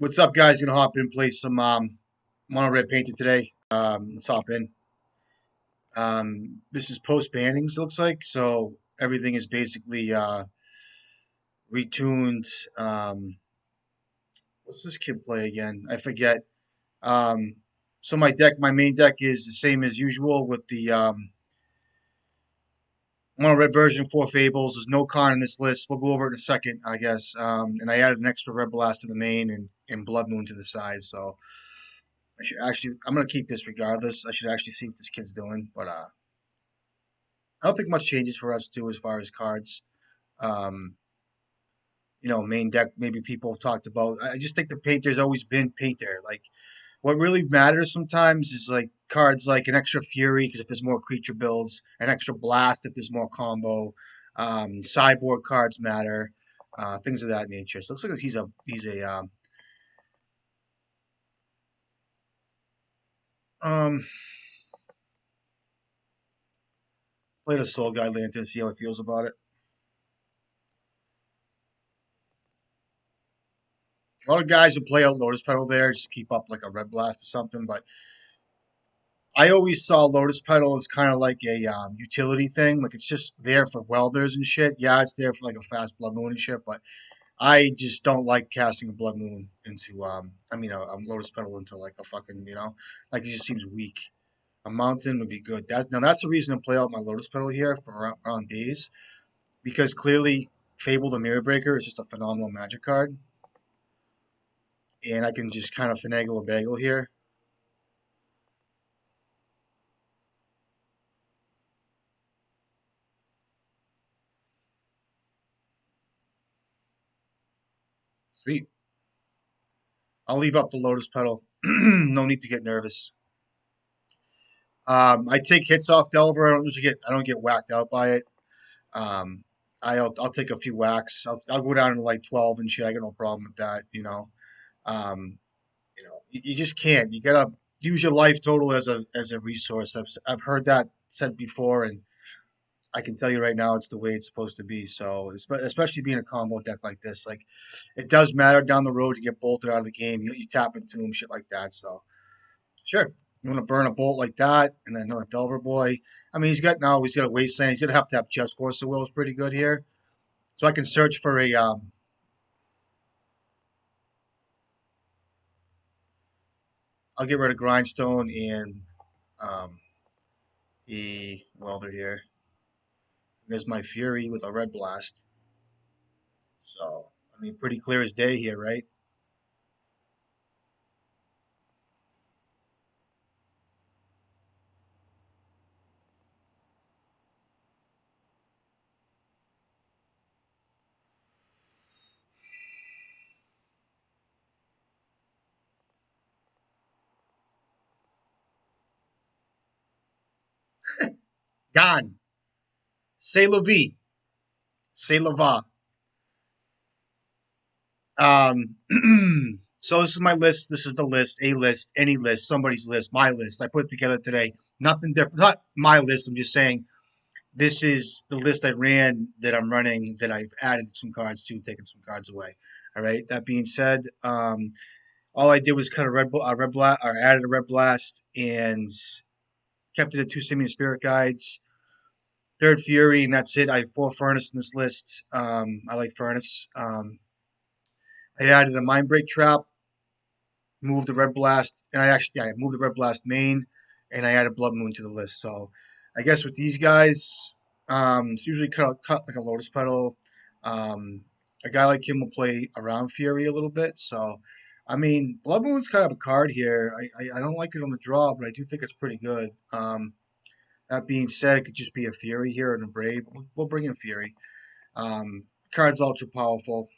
What's up, guys? Gonna hop in and play some mono red painted today. Let's hop in. This is post bannings, looks like. So everything is basically retuned. What's this kid play again? I forget. Um, so my main deck is the same as usual with the mono red version, 4 Fables. There's no con in this list. We'll go over it in a second, I guess. And I added an extra red blast to the main and blood moon to the side. So I'm gonna keep this regardless. I should actually see what this kid's doing, but I don't think much changes for us too as far as cards. Um, main deck maybe people have talked about. I just think the painter's always been painter. Like what really matters sometimes is like cards like an extra fury because if there's more creature builds, an extra blast if there's more combo. Sideboard cards matter, things of that nature. So it looks like um play the Soul Guide Lantern, see how he feels about it. A lot of guys who play out Lotus Petal there just to keep up like a Red Blast or something, but I always saw Lotus Petal as kind of like a utility thing. Like it's just there for welders and shit. Yeah, it's there for like a fast Blood Moon and shit, but I just don't like casting a Blood Moon into, a Lotus Petal into like a fucking, like it just seems weak. A Mountain would be good. That's the reason to play out my Lotus Petal here for around days, because clearly Fable the Mirror Breaker is just a phenomenal magic card, and I can just kind of finagle a bagel here. Sweet. I'll leave up the Lotus Petal. No need to get nervous. I take hits off Delver. I don't get whacked out by it. Um, I'll take a few whacks. I'll go down to like 12 and shit. I got no problem with that. Um, you just can't. You gotta use your life total as a resource. I've heard that said before, and I can tell you right now, it's the way it's supposed to be. So, especially being a combo deck like this, like it does matter down the road to get bolted out of the game. You tap into them, shit like that. So, sure, you want to burn a bolt like that, and then another Delver Boy. I mean, he's got a Wasteland. He's gonna have to have Just Force of Will is pretty good here. So I can search for a. I'll get rid of Grindstone and um, a Welder here. There's my Fury with a Red Blast. So I mean, pretty clear as day here, right? Gone. C'est la vie. C'est la va. Um, so this is my list. This is the list, a list, any list, somebody's list, my list. I put it together today. Nothing different. Not my list. I'm just saying this is the list I ran that I'm running that I've added some cards to, taken some cards away. All right. That being said, all I did was cut a red blast, or added a red blast, and kept it at 2 Simian Spirit Guides, third Fury, and that's it. I have 4 Furnace in this list. I like Furnace. I added a Mind Break Trap, moved the Red Blast, and I moved the Red Blast main, and I added Blood Moon to the list. So I guess with these guys, it's usually cut like a Lotus Petal. Um, a guy like him will play around Fury a little bit. So I mean, Blood Moon's kind of a card here. I don't like it on the draw, but I do think it's pretty good. That being said, it could just be a Fury here and a Brave. We'll bring in Fury. Card's ultra powerful.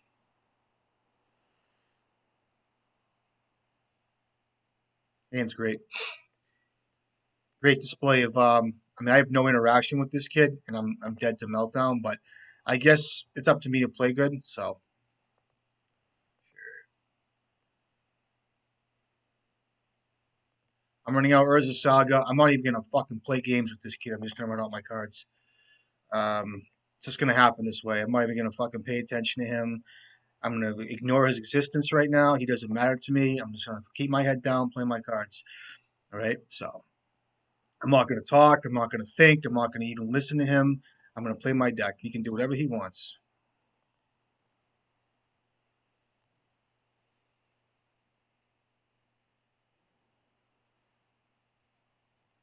Hand's great. Great display of. I mean, I have no interaction with this kid, and I'm dead to Meltdown. But I guess it's up to me to play good. So I'm running out Urza Saga. I'm not even gonna fucking play games with this kid. I'm just gonna run out my cards. It's just gonna happen this way. I'm not even gonna fucking pay attention to him. I'm going to ignore his existence right now. He doesn't matter to me. I'm just going to keep my head down, play my cards. All right. So I'm not going to talk. I'm not going to think. I'm not going to even listen to him. I'm going to play my deck. He can do whatever he wants.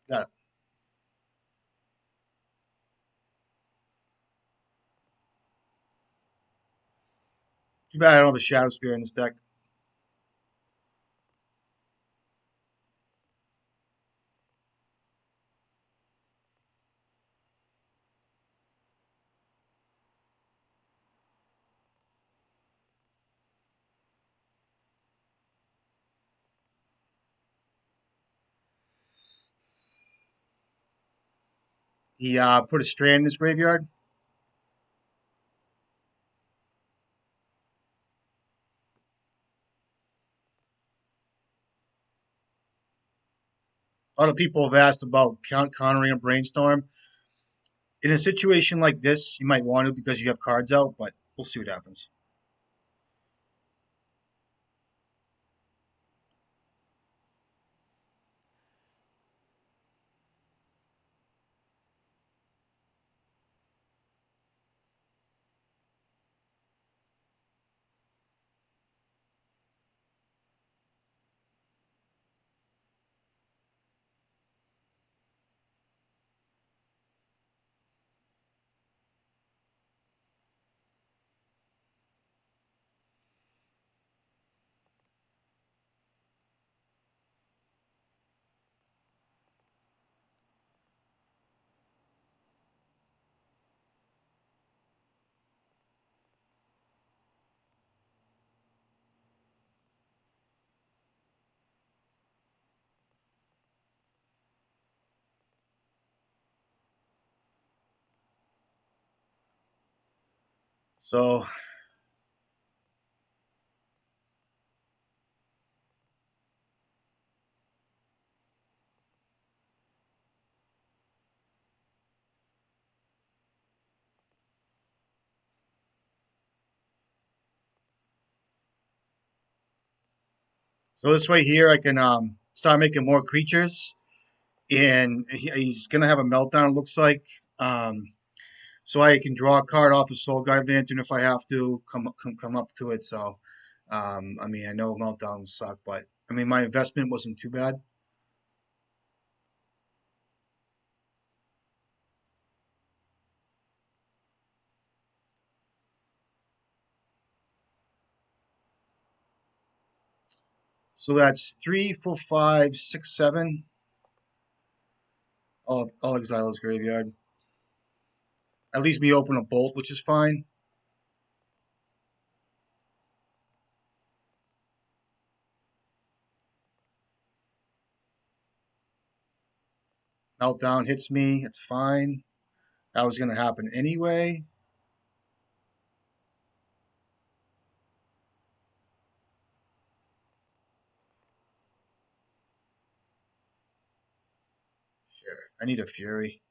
Yeah. Too bad I don't have a Shadow Spear in this deck. He put a strand in his graveyard. A lot of people have asked about countering a brainstorm. In a situation like this, you might want to because you have cards out, but we'll see what happens. So this way here, I can start making more creatures, and he's gonna have a meltdown. It looks like. So I can draw a card off of Soul Guide Lantern if I have to come up to it. So, I mean, I know meltdowns suck, but I mean, my investment wasn't too bad. So that's three, four, five, six, seven. I'll exile his graveyard. At least me open a bolt, which is fine. Meltdown hits me. It's fine. That was going to happen anyway. Sure. I need a Fury.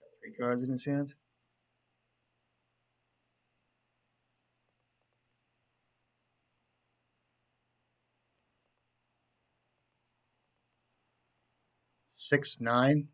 Got three cards in his hand. Six, nine.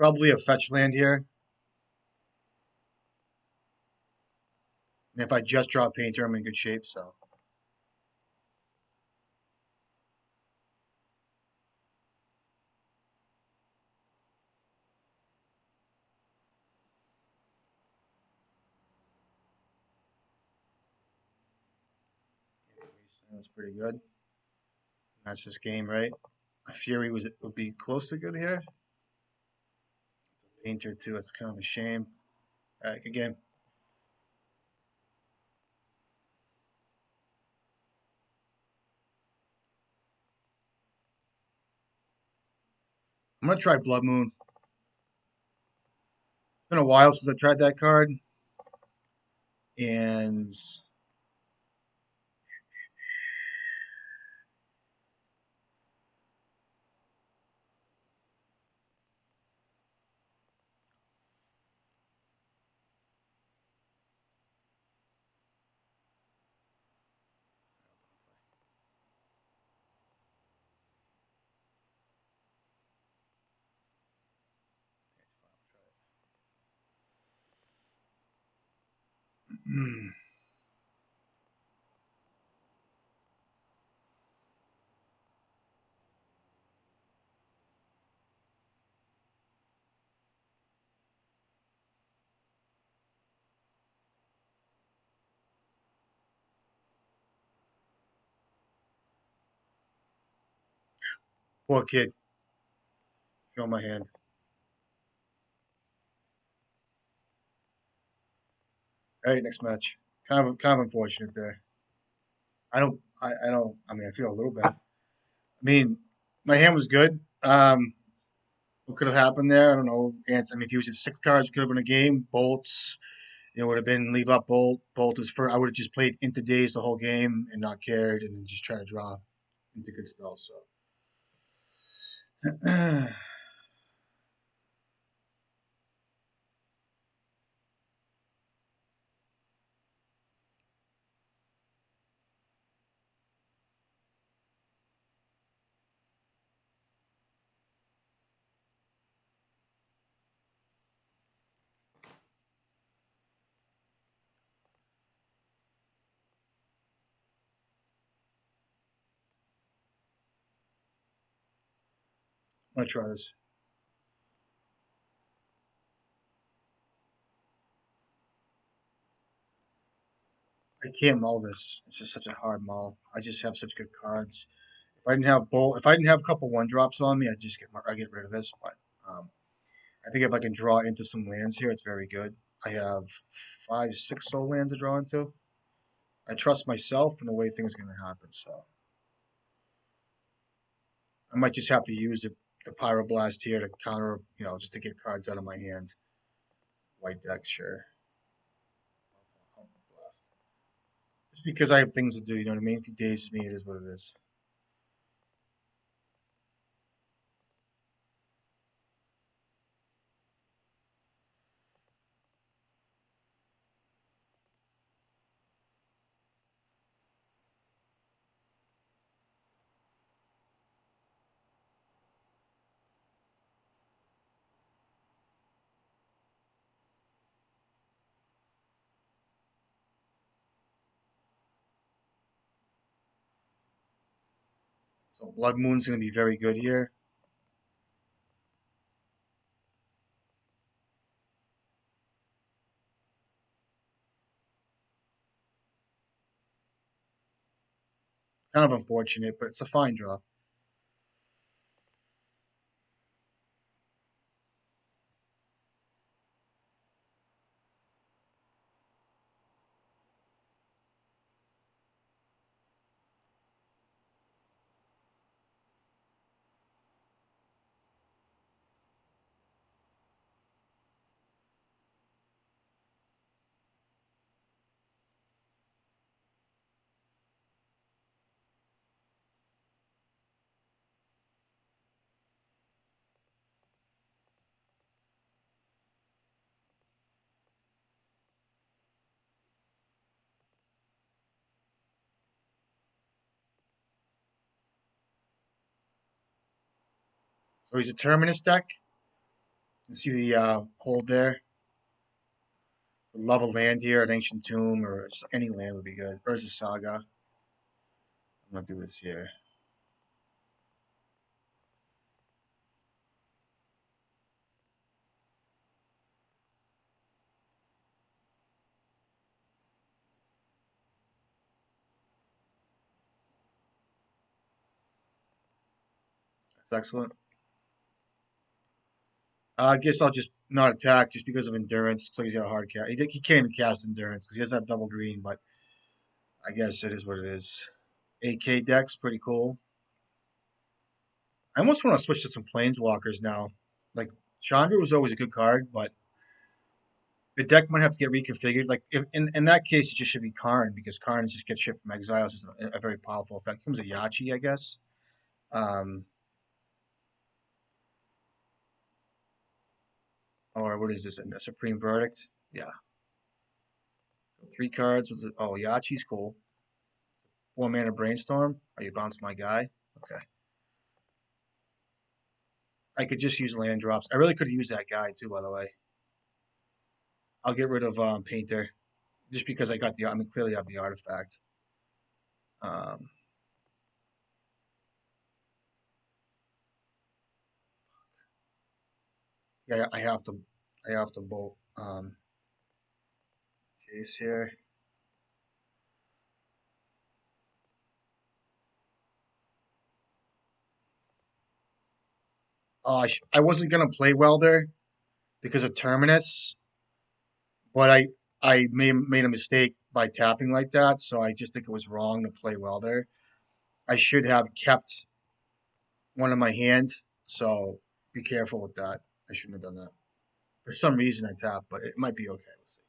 Probably a fetch land here. And if I just draw a painter, I'm in good shape, so. That's pretty good. That's this game, right? A Fury would be close to good here. It's a painter too. That's kind of a shame. All right, good game. I'm gonna try Blood Moon. It's been a while since I tried that card, and poor kid. Show my hand. All right, next match. Kind of unfortunate there. I don't. I mean, I feel a little bad. I mean, my hand was good. What could have happened there? I don't know. I mean, if he was at 6 cards, could have been a game. Bolts, would have been leave up bolt. Bolt is first. I would have just played into days the whole game and not cared, and then just try to draw into good spells. So, I'm gonna try this. I can't mull this. It's just such a hard mull. I just have such good cards. If I didn't have a couple 1-drops on me, I get rid of this. But um, I think if I can draw into some lands here, it's very good. I have 5, 6 soul lands to draw into. I trust myself and the way things are going to happen. So I might just have to use the Pyroblast here to counter, just to get cards out of my hand. White deck, sure. Blast. Just because I have things to do, you know what I mean? If he dazes me, it is what it is. So Blood Moon's going to be very good here. Kind of unfortunate, but it's a fine draw. So he's a Terminus deck. You see the hold there? Love a land here, an ancient tomb, or just any land would be good. Urza Saga. I'm gonna do this here. That's excellent. I guess I'll just not attack just because of endurance. Looks like he's got a hard cast. He can't even cast endurance because he doesn't have double green, but I guess it is what it is. 8K decks, pretty cool. I almost want to switch to some planeswalkers now. Like Chandra was always a good card, but the deck might have to get reconfigured. Like if in that case, it just should be Karn because Karn just gets shit from exile. It's just a very powerful effect. It comes a Yachi, I guess. Um, or what is this? A Supreme Verdict? Yeah, 3 cards. Oh, Yachi's cool. 4 mana Brainstorm. Oh, you bounce my guy. Okay. I could just use land drops. I really could have used that guy too, by the way. I'll get rid of Painter just because I got the. I mean, clearly I have the artifact. Um, yeah, I have to. I have to bolt. Case here. I wasn't gonna play well there because of Terminus, but I made a mistake by tapping like that, so I just think it was wrong to play well there. I should have kept one in my hand, so be careful with that. I shouldn't have done that. For some reason I tapped, but it might be okay. We'll see.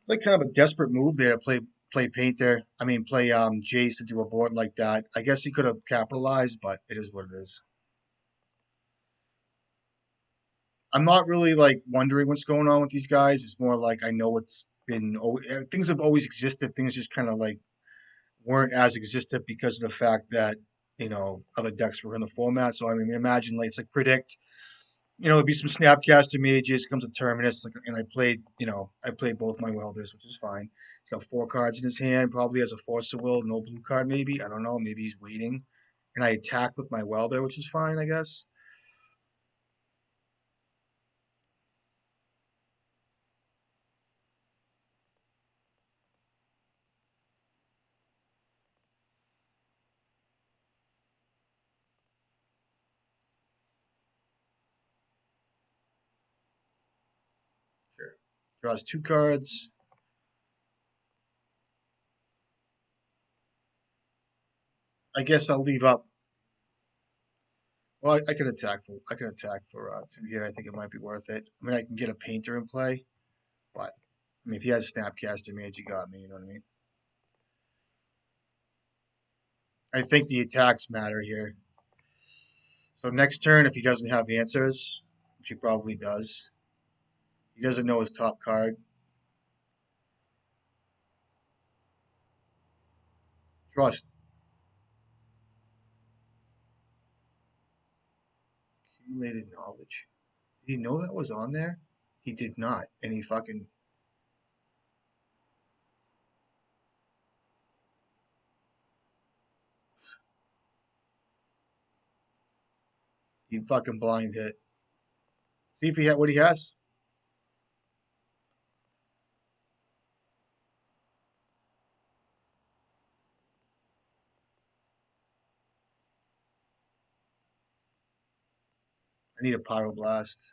Like kind of a desperate move there to play Painter. I mean, play Jace to do a board like that. I guess he could have capitalized, but it is what it is. I'm not really like wondering what's going on with these guys. It's more like I know it's been things have always existed. Things just kind of like weren't as existent because of the fact that other decks were in the format. So I mean, imagine like it's like predict. There'd be some Snapcaster mages, comes a Terminus, like, and I played both my welders, which is fine. He's got 4 cards in his hand, probably has a Force of Will, no blue card, maybe. I don't know, maybe he's waiting. And I attack with my welder, which is fine, I guess. Sure. Draws 2 cards. I guess I'll leave up. Well, I can attack for 2 here. I think it might be worth it. I mean, I can get a painter in play, but I mean, if he has Snapcaster Mage, you got me. You know what I mean? I think the attacks matter here. So next turn, if he doesn't have answers, which he probably does, he doesn't know his top card. Trust. Accumulated knowledge. Did he know that was on there? He did not, and he fucking blind hit. See if he had what he has. I need a pyroblast.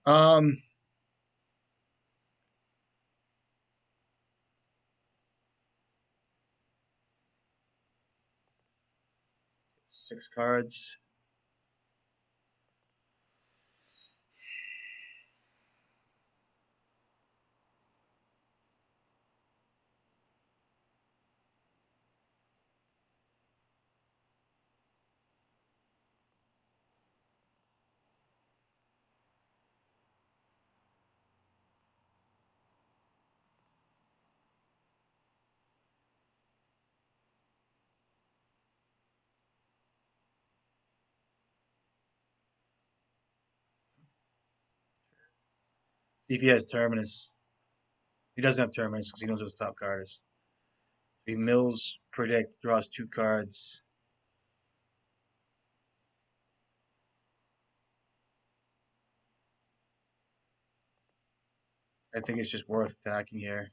Um, 6 cards. See if he has Terminus. He doesn't have Terminus because he knows what his top card is. He mills predict, draws 2 cards. I think it's just worth attacking here.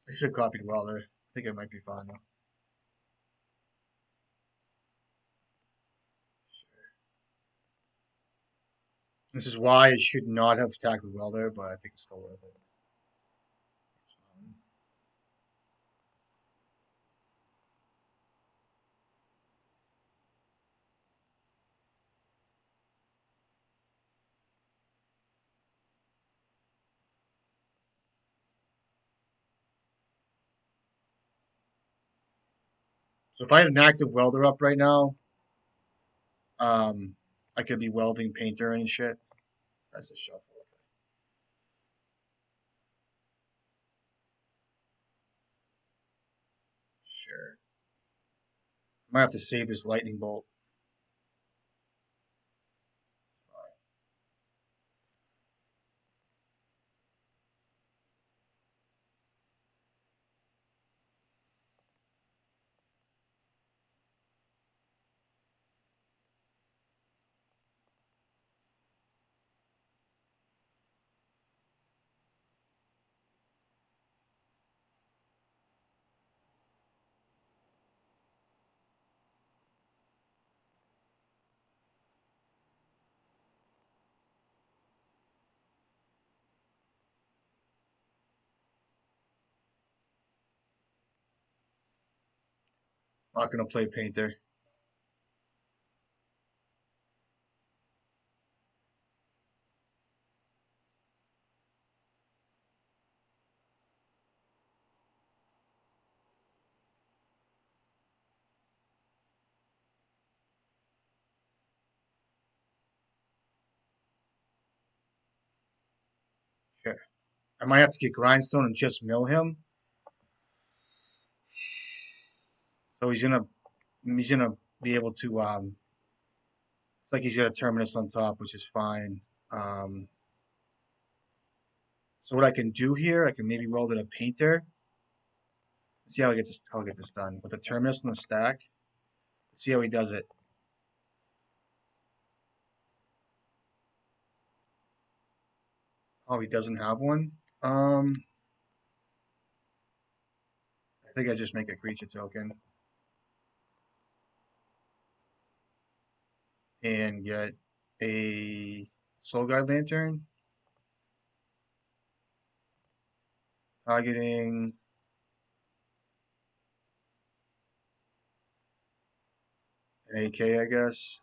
I should have copied Welder. I think it might be fine though. This is why I should not have attacked with Welder, but I think it's still worth it. So if I had an active welder up right now, I could be welding painter and shit. That's a shuffle. Sure. Might have to save this lightning bolt. Not gonna play painter. Sure. I might have to get grindstone and just mill him. So he's gonna be able to it's like he's got a terminus on top, which is fine. Um, so what I can do here, I can maybe weld in a painter. See how I get this done with a terminus on the stack. Let's see how he does it. Oh, he doesn't have one. I think I just make a creature token and get a Soul Guide Lantern targeting an AK, I guess.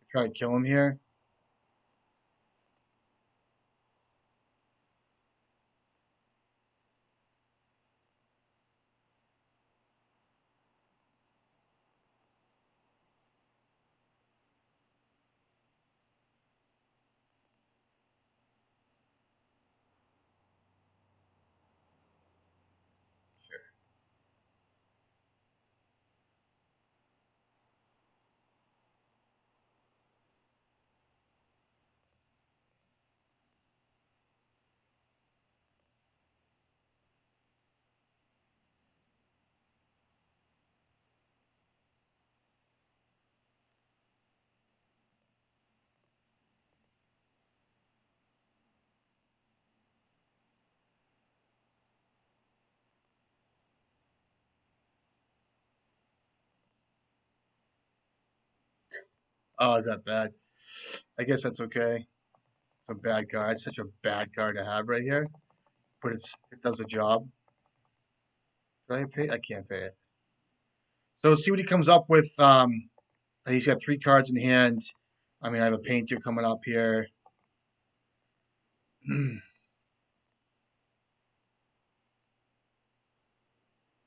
Try to kill him here. Sure. Oh, is that bad? I guess that's okay. It's a bad card. It's such a bad card to have right here, but it does the job. Do I pay? I can't pay it. So let's see what he comes up with. He's got 3 cards in hand. I mean, I have a painter coming up here.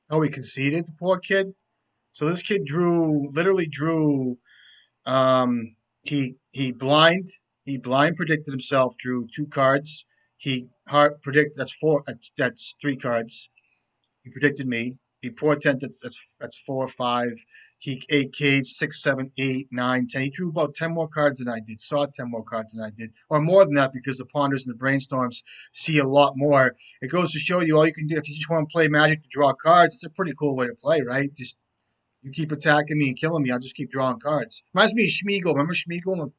Oh, he conceded, the poor kid. So this kid literally drew. Um, he blind predicted himself, drew 2 cards. He hard predict that's 4. That's 3 cards. He predicted me. He portent that's 4 or 5. He 8K'd 6, 7, 8, 9, 10. He drew about 10 more cards than I did. Saw 10 more cards than I did, or more than that, because the ponders and the brainstorms see a lot more. It goes to show you all you can do if you just want to play Magic to draw cards. It's a pretty cool way to play, right? Just you keep attacking me and killing me, I'll just keep drawing cards. Reminds me of Schmeagle. Remember Schmeagle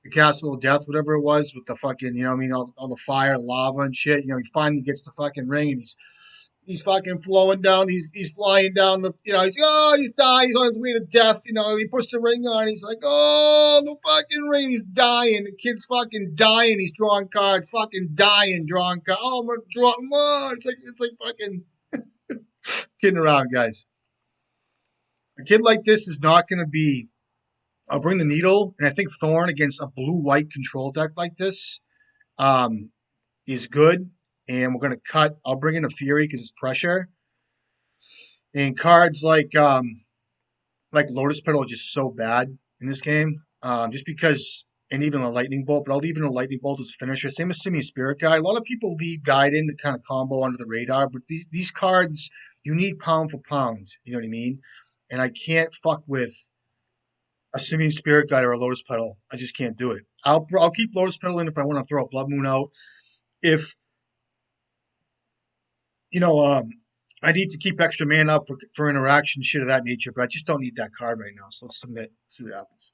the Castle of Death, whatever it was, with the fucking, you know what I mean, all the fire, lava and shit. You know, he finally gets the fucking ring and he's fucking flowing down. He's flying down the. You know, he's dying. He's on his way to death. You know, he puts the ring on. He's like, oh, the fucking ring. He's dying. The kid's fucking dying. He's drawing cards. Fucking dying, drawing cards. Oh, I'm drawing. Oh, it's like fucking kidding around, guys. A kid like this is not going to be. I'll bring the needle, and I think Thorn against a blue-white control deck like this um, is good. And we're going to cut. I'll bring in a Fury because it's pressure. And cards like Lotus Petal are just so bad in this game. Just because, and even a Lightning Bolt, but I'll leave in a Lightning Bolt as a finisher. Same as Simian Spirit Guy. A lot of people leave Gaiden to kind of combo under the radar, but these cards, you need pound for pound. You know what I mean? And I can't fuck with a Simian Spirit Guide or a Lotus Petal. I just can't do it. I'll keep Lotus Petal in if I want to throw a Blood Moon out. If you know, I need to keep extra mana up for interaction, shit of that nature, but I just don't need that card right now. So let's submit, see what happens.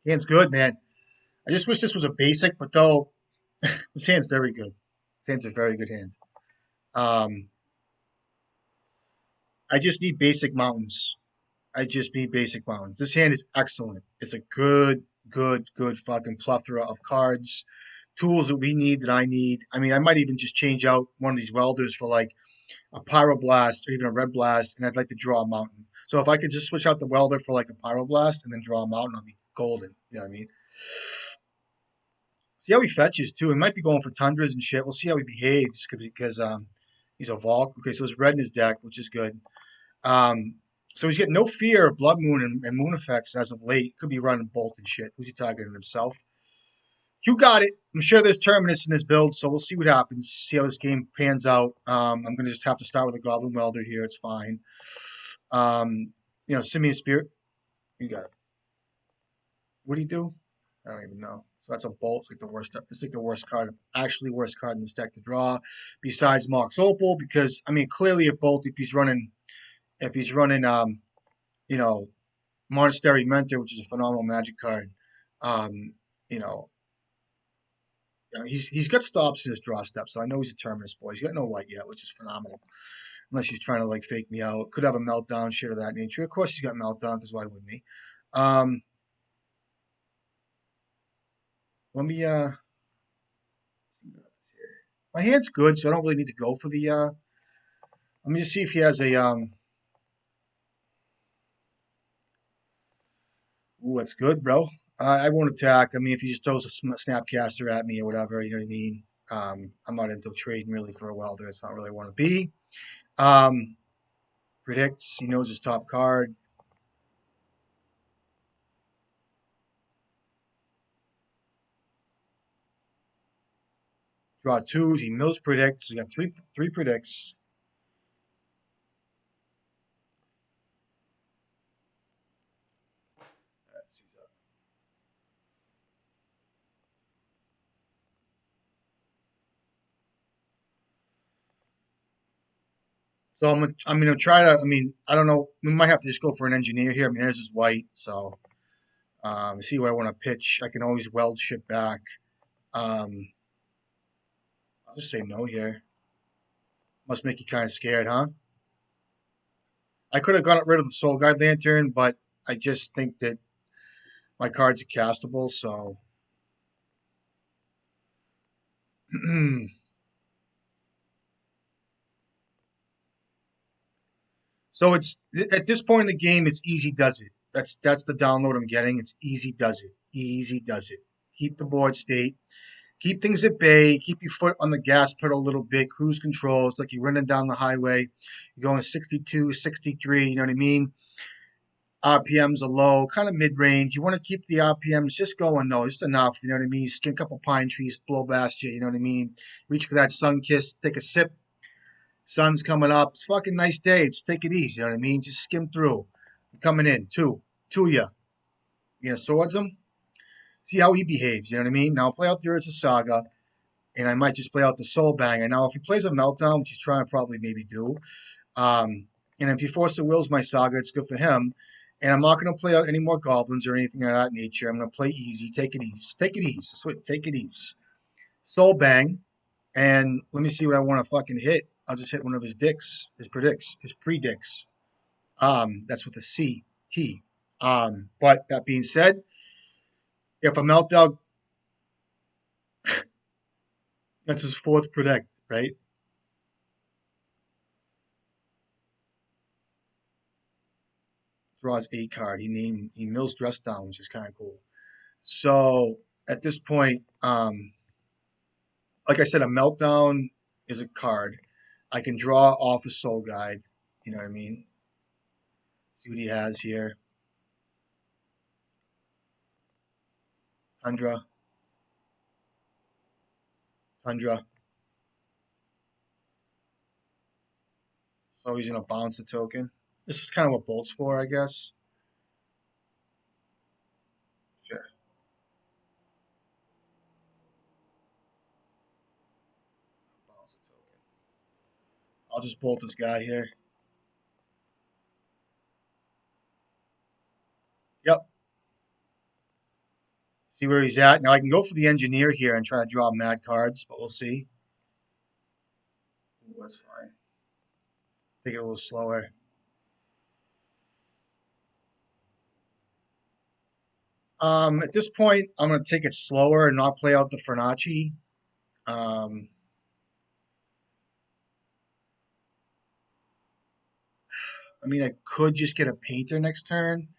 Hand's good, man. I just wish this was a basic, but though this hand's very good. This hand's a very good hand. Um, I just need basic mountains. I just need basic mountains. This hand is excellent. It's a good fucking plethora of cards, tools that we need, that I need. I mean, I might even just change out one of these welders for like a pyroblast or even a red blast, and I'd like to draw a mountain. So if I could just switch out the welder for like a pyroblast and then draw a mountain, I'll be golden. You know what I mean? See how he fetches too. He might be going for tundras and shit. We'll see how he behaves because he's a Volk. Okay, so there's red in his deck, which is good. Um, so he's getting no fear of Blood Moon and Moon effects as of late. Could be running Bolt and shit. Who's he targeting himself? You got it. I'm sure there's Terminus in his build, so we'll see what happens. See how this game pans out. I'm gonna just have to start with a Goblin Welder here. It's fine. Simian Spirit. You got it. What do you do? I don't even know. So that's a Bolt. It's like the worst. It's like the worst card. Actually, worst card in this deck to draw, besides Mox Opal. Because I mean, clearly, if he's running, you know, Monastery Mentor, which is a phenomenal Magic card, um, you know, he's got stops in his draw step, so I know he's a Terminus boy. He's got no white yet, which is phenomenal. Unless he's trying to like fake me out, could have a meltdown, shit of that nature. Of course, he's got meltdown because why wouldn't he? Um, let me. My hand's good, so I don't really need to go for the. Let me just see if he has a. Ooh, that's good, bro. I won't attack. I mean, if he just throws a snapcaster at me or whatever, you know what I mean. I'm not into trading really for a welder. It's not really want to be. Um, Predicts. He knows his top card. Draw twos. He mills predicts. He got three predicts. So I'm gonna try to. I mean, I don't know. We might have to just go for an engineer here. I mean, there's his white. So See where I want to pitch. I can always weld shit back. Um, I'll just say no here. Must make you kind of scared, huh? I could have got rid of the Soul Guide Lantern, but I just think that my cards are castable, so. So it's at this point in the game, it's easy does it. That's the download I'm getting. It's easy does it. Easy does it. Keep the board state. Keep things at bay. Keep your foot on the gas pedal a little bit. Cruise control. It's like you're running down the highway. You're going 62, 63. You know what I mean? RPMs are low, kind of mid range. You want to keep the RPMs just going though, just enough. You know what I mean? Skin a couple pine trees, blow past you. You know what I mean? Reach for that sun kiss. Take a sip. Sun's coming up. It's a fucking nice day. Just take it easy. You know what I mean? Just skim through. Coming in. Two of you. You know, swords him. See how he behaves. You know what I mean? Now play out the Urza Saga, and I might just play out the Soul Banger. Now, if he plays a Meltdown, which he's trying to probably maybe do, and if he forces wills my Saga, it's good for him. And I'm not going to play out any more goblins or anything of that nature. I'm going to play easy. Take it easy. Take it easy. Sweet. Take it easy. Soul Bang. And let me see what I want to fucking hit. I'll just hit one of his dicks, his predicts. That's with a C T. But that being said, if a meltdown, that's his fourth predict, right? Draws a card. He mills dress down, which is kind of cool. So at this point, like I said, a meltdown is a card. I can draw off a soul guide. You know what I mean? See what he has here. Tundra, Tundra. So he's gonna bounce a token. This is kind of what Bolt's for, I guess. Sure. Bounce a token. I'll just bolt this guy here. Yep. See where he's at. Now I can go for the engineer here and try to draw mad cards, but we'll see. Ooh, that's fine. Take it a little slower. At this point, I'm going to take it slower and not play out the Fernacci. Um, I mean, I could just get a painter next turn.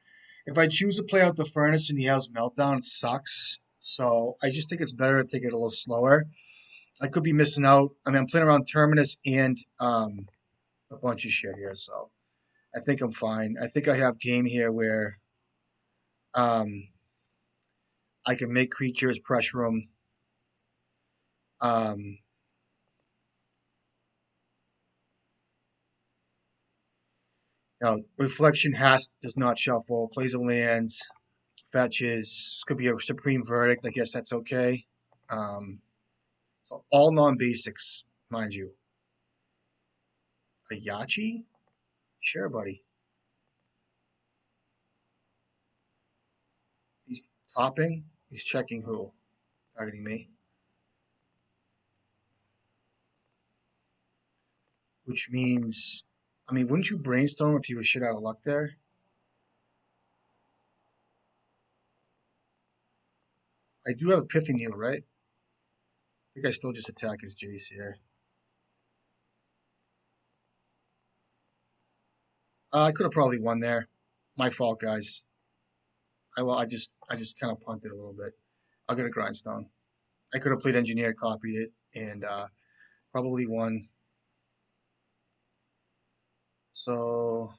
If I choose to play out the furnace and he has meltdown, it sucks. So I just think it's better to take it a little slower. I could be missing out. I mean, I'm playing around Terminus and a bunch of shit here, so I think I'm fine. I think I have game here where um, I can make creatures pressure them. Um, Reflection does not shuffle. Plays a land, fetches. Could be a supreme verdict. I guess that's okay. Um, so all non-basics, mind you. A Yachi? Sure, buddy. He's topping. He's checking who? Targeting me. Which means, I mean, wouldn't you brainstorm if you were shit out of luck there? I do have a Pithy Needle, right? I think I still just attack his Jace here. I could have probably won there. My fault, guys. I just kind of punted a little bit. I'll get a grindstone. I could have played engineer, copied it, and probably won. So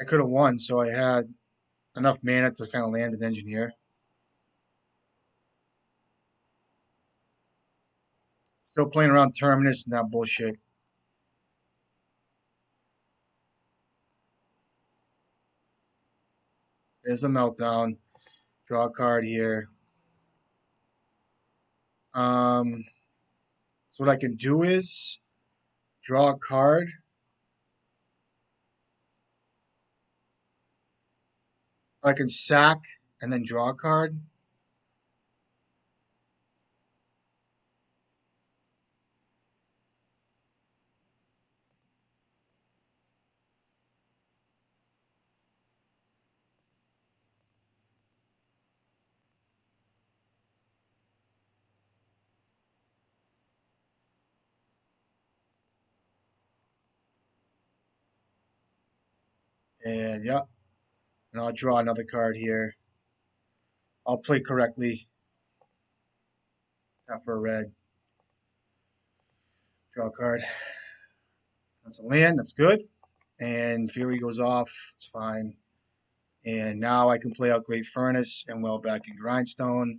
I could have won, so I had enough mana to kind of land an engineer. Still playing around Terminus and that bullshit. There's a meltdown. Draw a card here. So what I can do is draw a card. I can sack and then draw a card. And yeah, and I'll draw another card here. I'll play correctly. Tap for a red. Draw a card. That's a land. That's good. And Fury goes off. It's fine. And now I can play out Great Furnace and well back in Grindstone.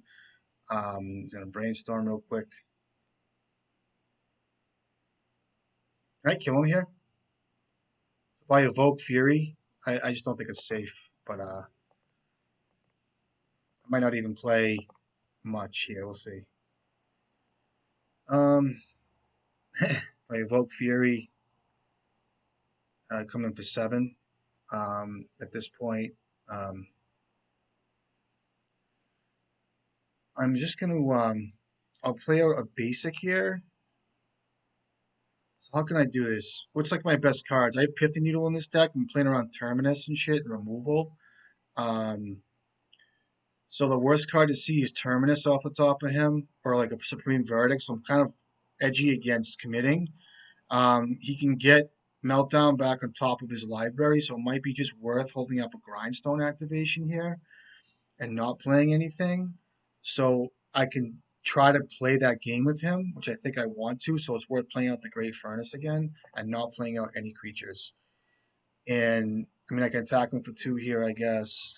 He's gonna brainstorm real quick. All right, kill him here. If I evoke Fury, I just don't think it's safe. But I might not even play much here. We'll see. If I evoke Fury, come in for 7. At this point, I'm just gonna I'll play out a basic here. So how can I do this? What's like my best cards? I have Pithy Needle in this deck. I'm playing around Terminus and shit and removal. Um, so the worst card to see is Terminus off the top of him, or like a Supreme Verdict. So I'm kind of edgy against committing. He can get Meltdown back on top of his library, so it might be just worth holding up a Grindstone activation here and not playing anything. So I can try to play that game with him, which I think I want to. So it's worth playing out the Great Furnace again and not playing out any creatures. And I mean, I can attack him for 2 here, I guess.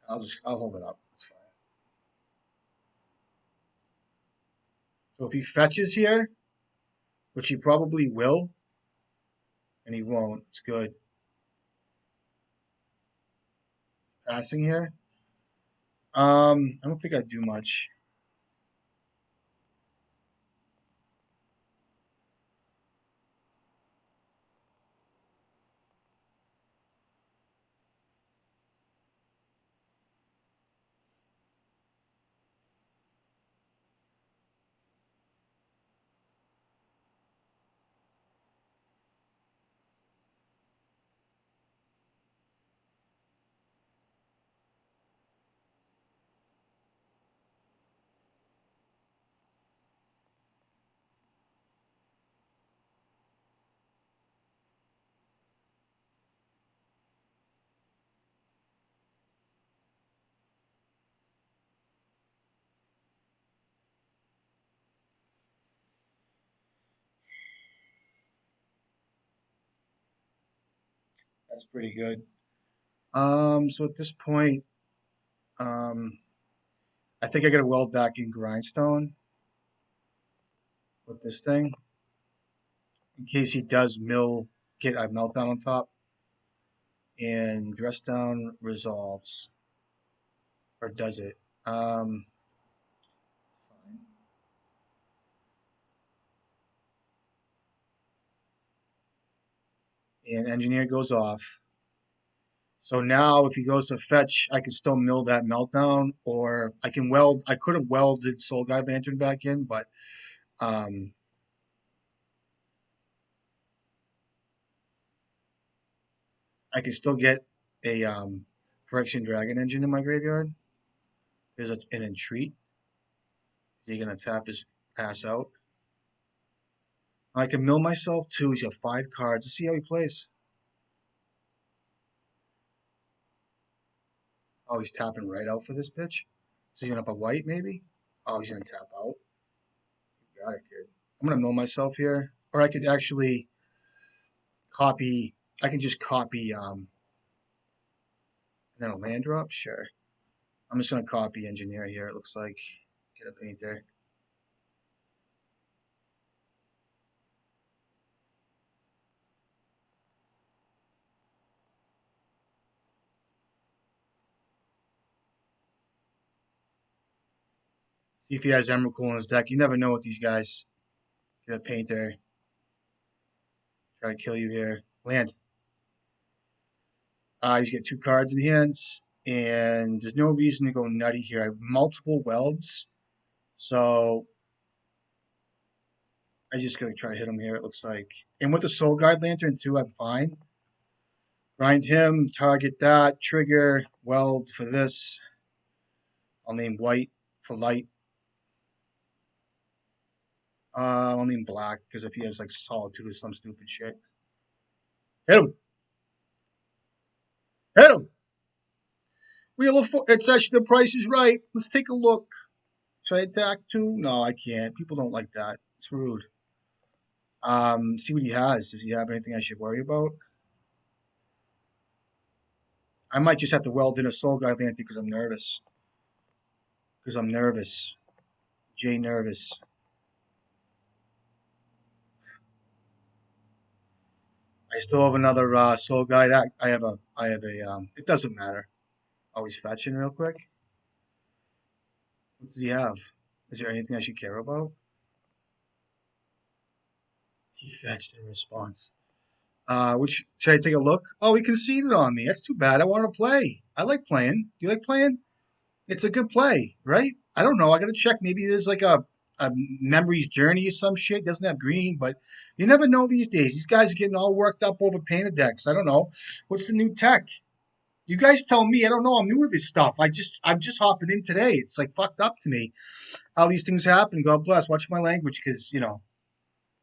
I'll hold it up. It's fine. So if he fetches here, which he probably will, and he won't, it's good. Passing here. I don't think I'd do much. That's pretty good. So at this point, um, I think I got a weld back in Grindstone with this thing in case he does get a meltdown on top, and dress down resolves, or does it? Fine. And engineer goes off. So now if he goes to fetch, I can still mill that meltdown, or I can weld. I could have welded Soul Guide Lantern back in, but um, I can still get a Correction Dragon Engine in my graveyard. There's an entreat. Is he gonna tap his ass out? I can mill myself too. He's got 5 cards. Let's see how he plays. Oh, he's tapping right out for this pitch. Is he gonna up a white maybe? Oh, he's gonna tap out. Got it, kid. I'm gonna mill myself here, or I could actually. copy. I can just copy and then a land drop. Sure. I'm just gonna copy engineer here. It looks like get a painter. See if he has Emerald Cool in his deck. You never know with these guys. Get a painter. Try to kill you here. Land. You get 2 cards in the hands, and there's no reason to go nutty here. I have multiple welds, so I just gotta try to hit him here. It looks like, and with the Soul Guide Lantern too, I'm fine. Grind him, target that, trigger, weld for this. I'll name white for light. I'll name black because if he has like solitude or some stupid shit, hit him, hit him. Wheel of it's actually the price is right. Let's take a look. Should I attack too? No, I can't. People don't like that. It's rude. See what he has. Does he have anything I should worry about? I might just have to weld in a Soul Guide Lantern because I'm nervous. Because I'm nervous. Jay nervous. I still have another Soul Guide. I have a. It doesn't matter. Always fetching real quick. What does he have? Is there anything I should care about? He fetched in response. Which should I take a look? Oh, he conceded on me. That's too bad. I want to play. I like playing. Do you like playing? It's a good play, right? I don't know. I gotta check. Maybe there's like a memories journey or some shit. Doesn't have green, but you never know these days. These guys are getting all worked up over painted decks. I don't know. What's the new tech? You guys tell me. I don't know. I'm new to this stuff. I'm just hopping in today. It's like fucked up to me how these things happen. God bless. Watch my language because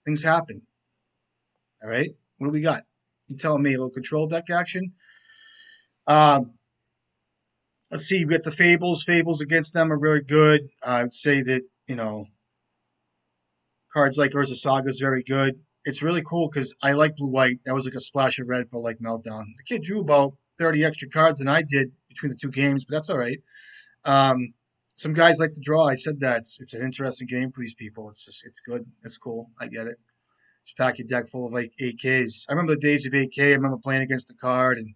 things happen. All right. What do we got? You telling me a little control deck action? Um, let's see. We got the Fables. Fables against them are really good. I would say that cards like Urza Saga is very good. It's really cool because I like blue white. That was like a splash of red for like Meltdown. The kid drew about 30 extra cards than I did between the 2 games, but that's all right. Um, some guys like to draw. I said that it's an interesting game for these people. It's good. It's cool. I get it. Just pack your deck full of like 8Ks. I remember the days of 8K. I remember playing against the card and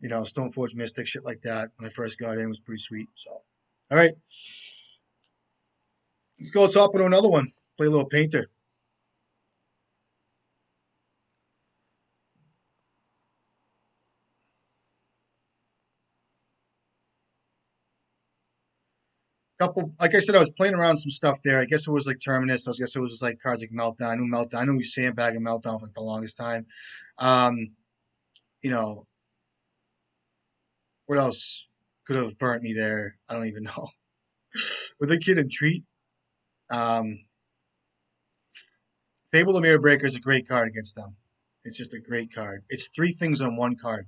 Stoneforge Mystic shit like that when I first got in. It was pretty sweet. So, all right, let's go. Let's hop into another one. Play a little painter. Couple, like I said, I was playing around some stuff there. I guess it was like Terminus. I guess it was just like cards like Meltdown. I knew Meltdown. I knew he was sandbagging Meltdown for like the longest time. Um, you know, what else could have burnt me there? I don't even know. With the kid and treat, um, Fable the Mirror Breaker is a great card against them. It's just a great card. It's 3 things on one card.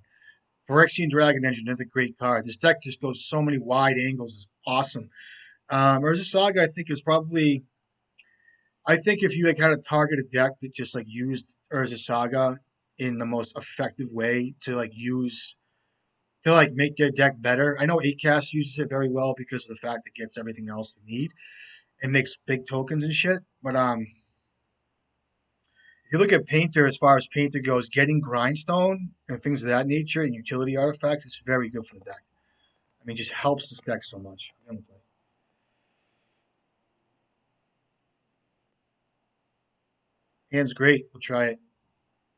Phyrexian Dragon Engine is a great card. This deck just goes so many wide angles. It's awesome. Urza Saga, I think, is probably. I think if you like had a targeted deck that just like used Urza Saga in the most effective way to like use to like make their deck better. I know 8cast uses it very well because of the fact it gets everything else they need and makes big tokens and shit. But if you look at Painter, as far as Painter goes, getting Grindstone and things of that nature and utility artifacts, it's very good for the deck. I mean, it just helps this deck so much. Hand's great. We'll try it.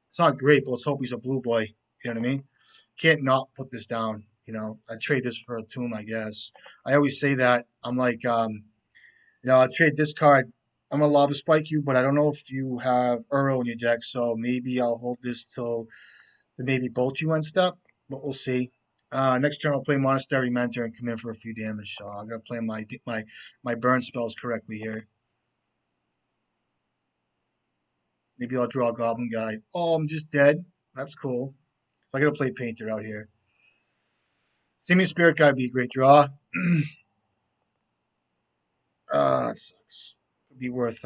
It's not great, but let's hope he's a blue boy. You know what I mean? Can't not put this down. I'd trade this for a tomb, I guess. I always say that. I'm like, I'd trade this card. I'm gonna lava spike you, but I don't know if you have Uro in your deck, so maybe I'll hold this till the maybe bolt you end step, but we'll see. Next turn I'll play Monastery Mentor and come in for a few damage, so I'm gonna play my burn spells correctly here. Maybe I'll draw a Goblin Guide. Oh, I'm just dead. That's cool. So I gotta play Painter out here. Simian Spirit Guide would be a great draw. Sucks. Could be worth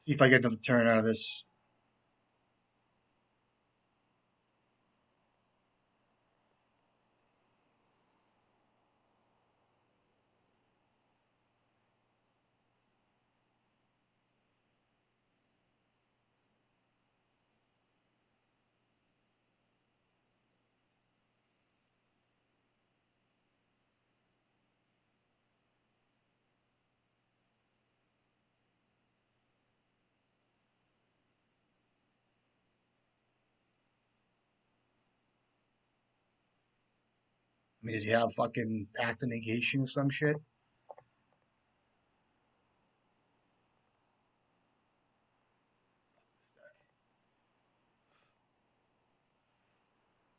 See if I get another turn out of this. I mean, does he have fucking Path to Negation or some shit?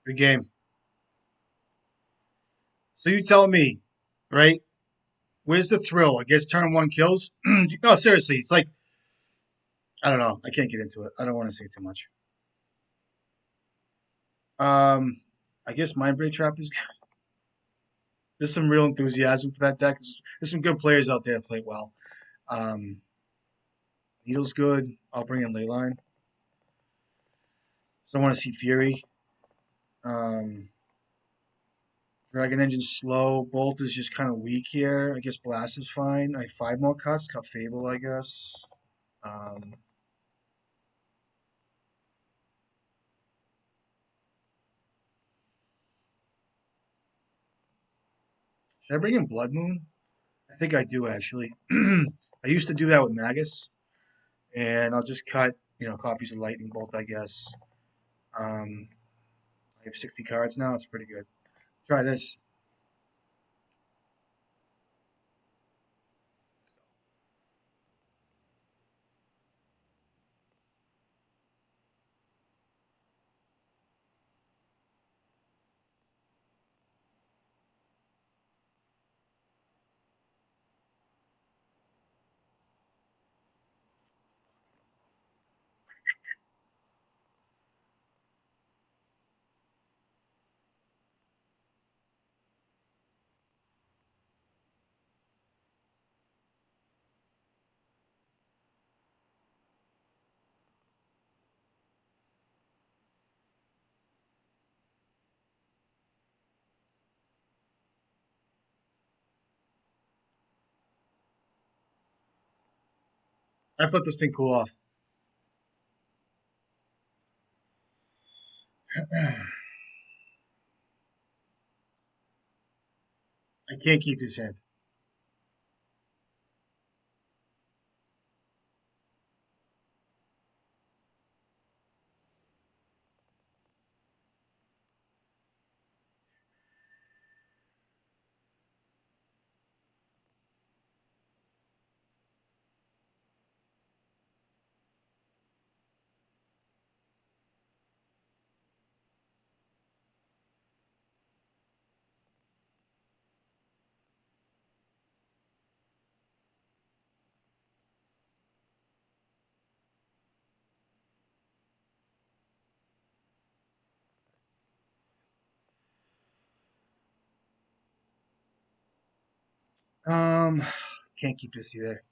Good game. So you tell me, right? Where's the thrill? I guess turn one kills. No, seriously, it's like I don't know. I can't get into it. I don't want to say too much. Um, I guess Mind Break Trap is. There's some real enthusiasm for that deck. There's some good players out there that play well. Um, Needle's good. I'll bring in Leyline. Don't want to see Fury. Um, Dragon Engine's slow. Bolt is just kind of weak here. I guess Blast is fine. I have 5 more cuts. Cut Fable, I guess. Um, should I bring in Blood Moon? I think I do actually. I used to do that with Magus, and I'll just cut, copies of Lightning Bolt, I guess. I have 60 cards now. It's pretty good. Try this. I've let this thing cool off. I can't keep this hand. Um, can't keep this either.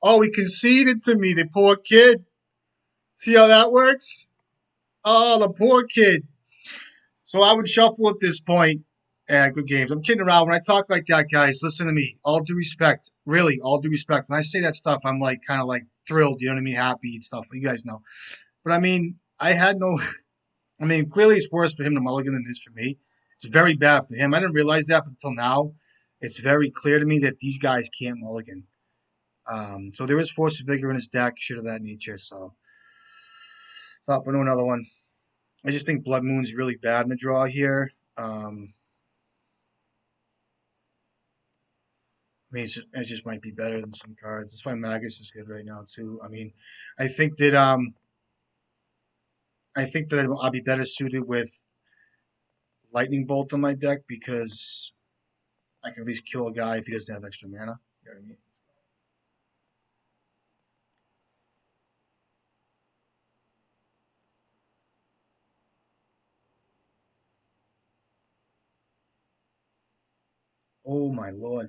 Oh, he conceded to me, the poor kid. See how that works? Oh, the poor kid. So I would shuffle at this point. And good games. I'm kidding around. When I talk like that, guys, listen to me. All due respect. Really, all due respect. When I say that stuff, I'm like kind of like thrilled, you know what I mean? Happy and stuff. You guys know. But I mean, I had no I mean, clearly it's worse for him to mulligan than it is for me. It's very bad for him. I didn't realize that until now. It's very clear to me that these guys can't mulligan. So there is Force of Vigor in his deck, shit of that nature. So thought we'll do another one. I just think Blood Moon's really bad in the draw here. I mean, it just might be better than some cards. That's why Magus is good right now too. I mean, I think that I think that I'll be better suited with Lightning Bolt on my deck because I can at least kill a guy if he doesn't have extra mana. You know what I mean? Oh my lord.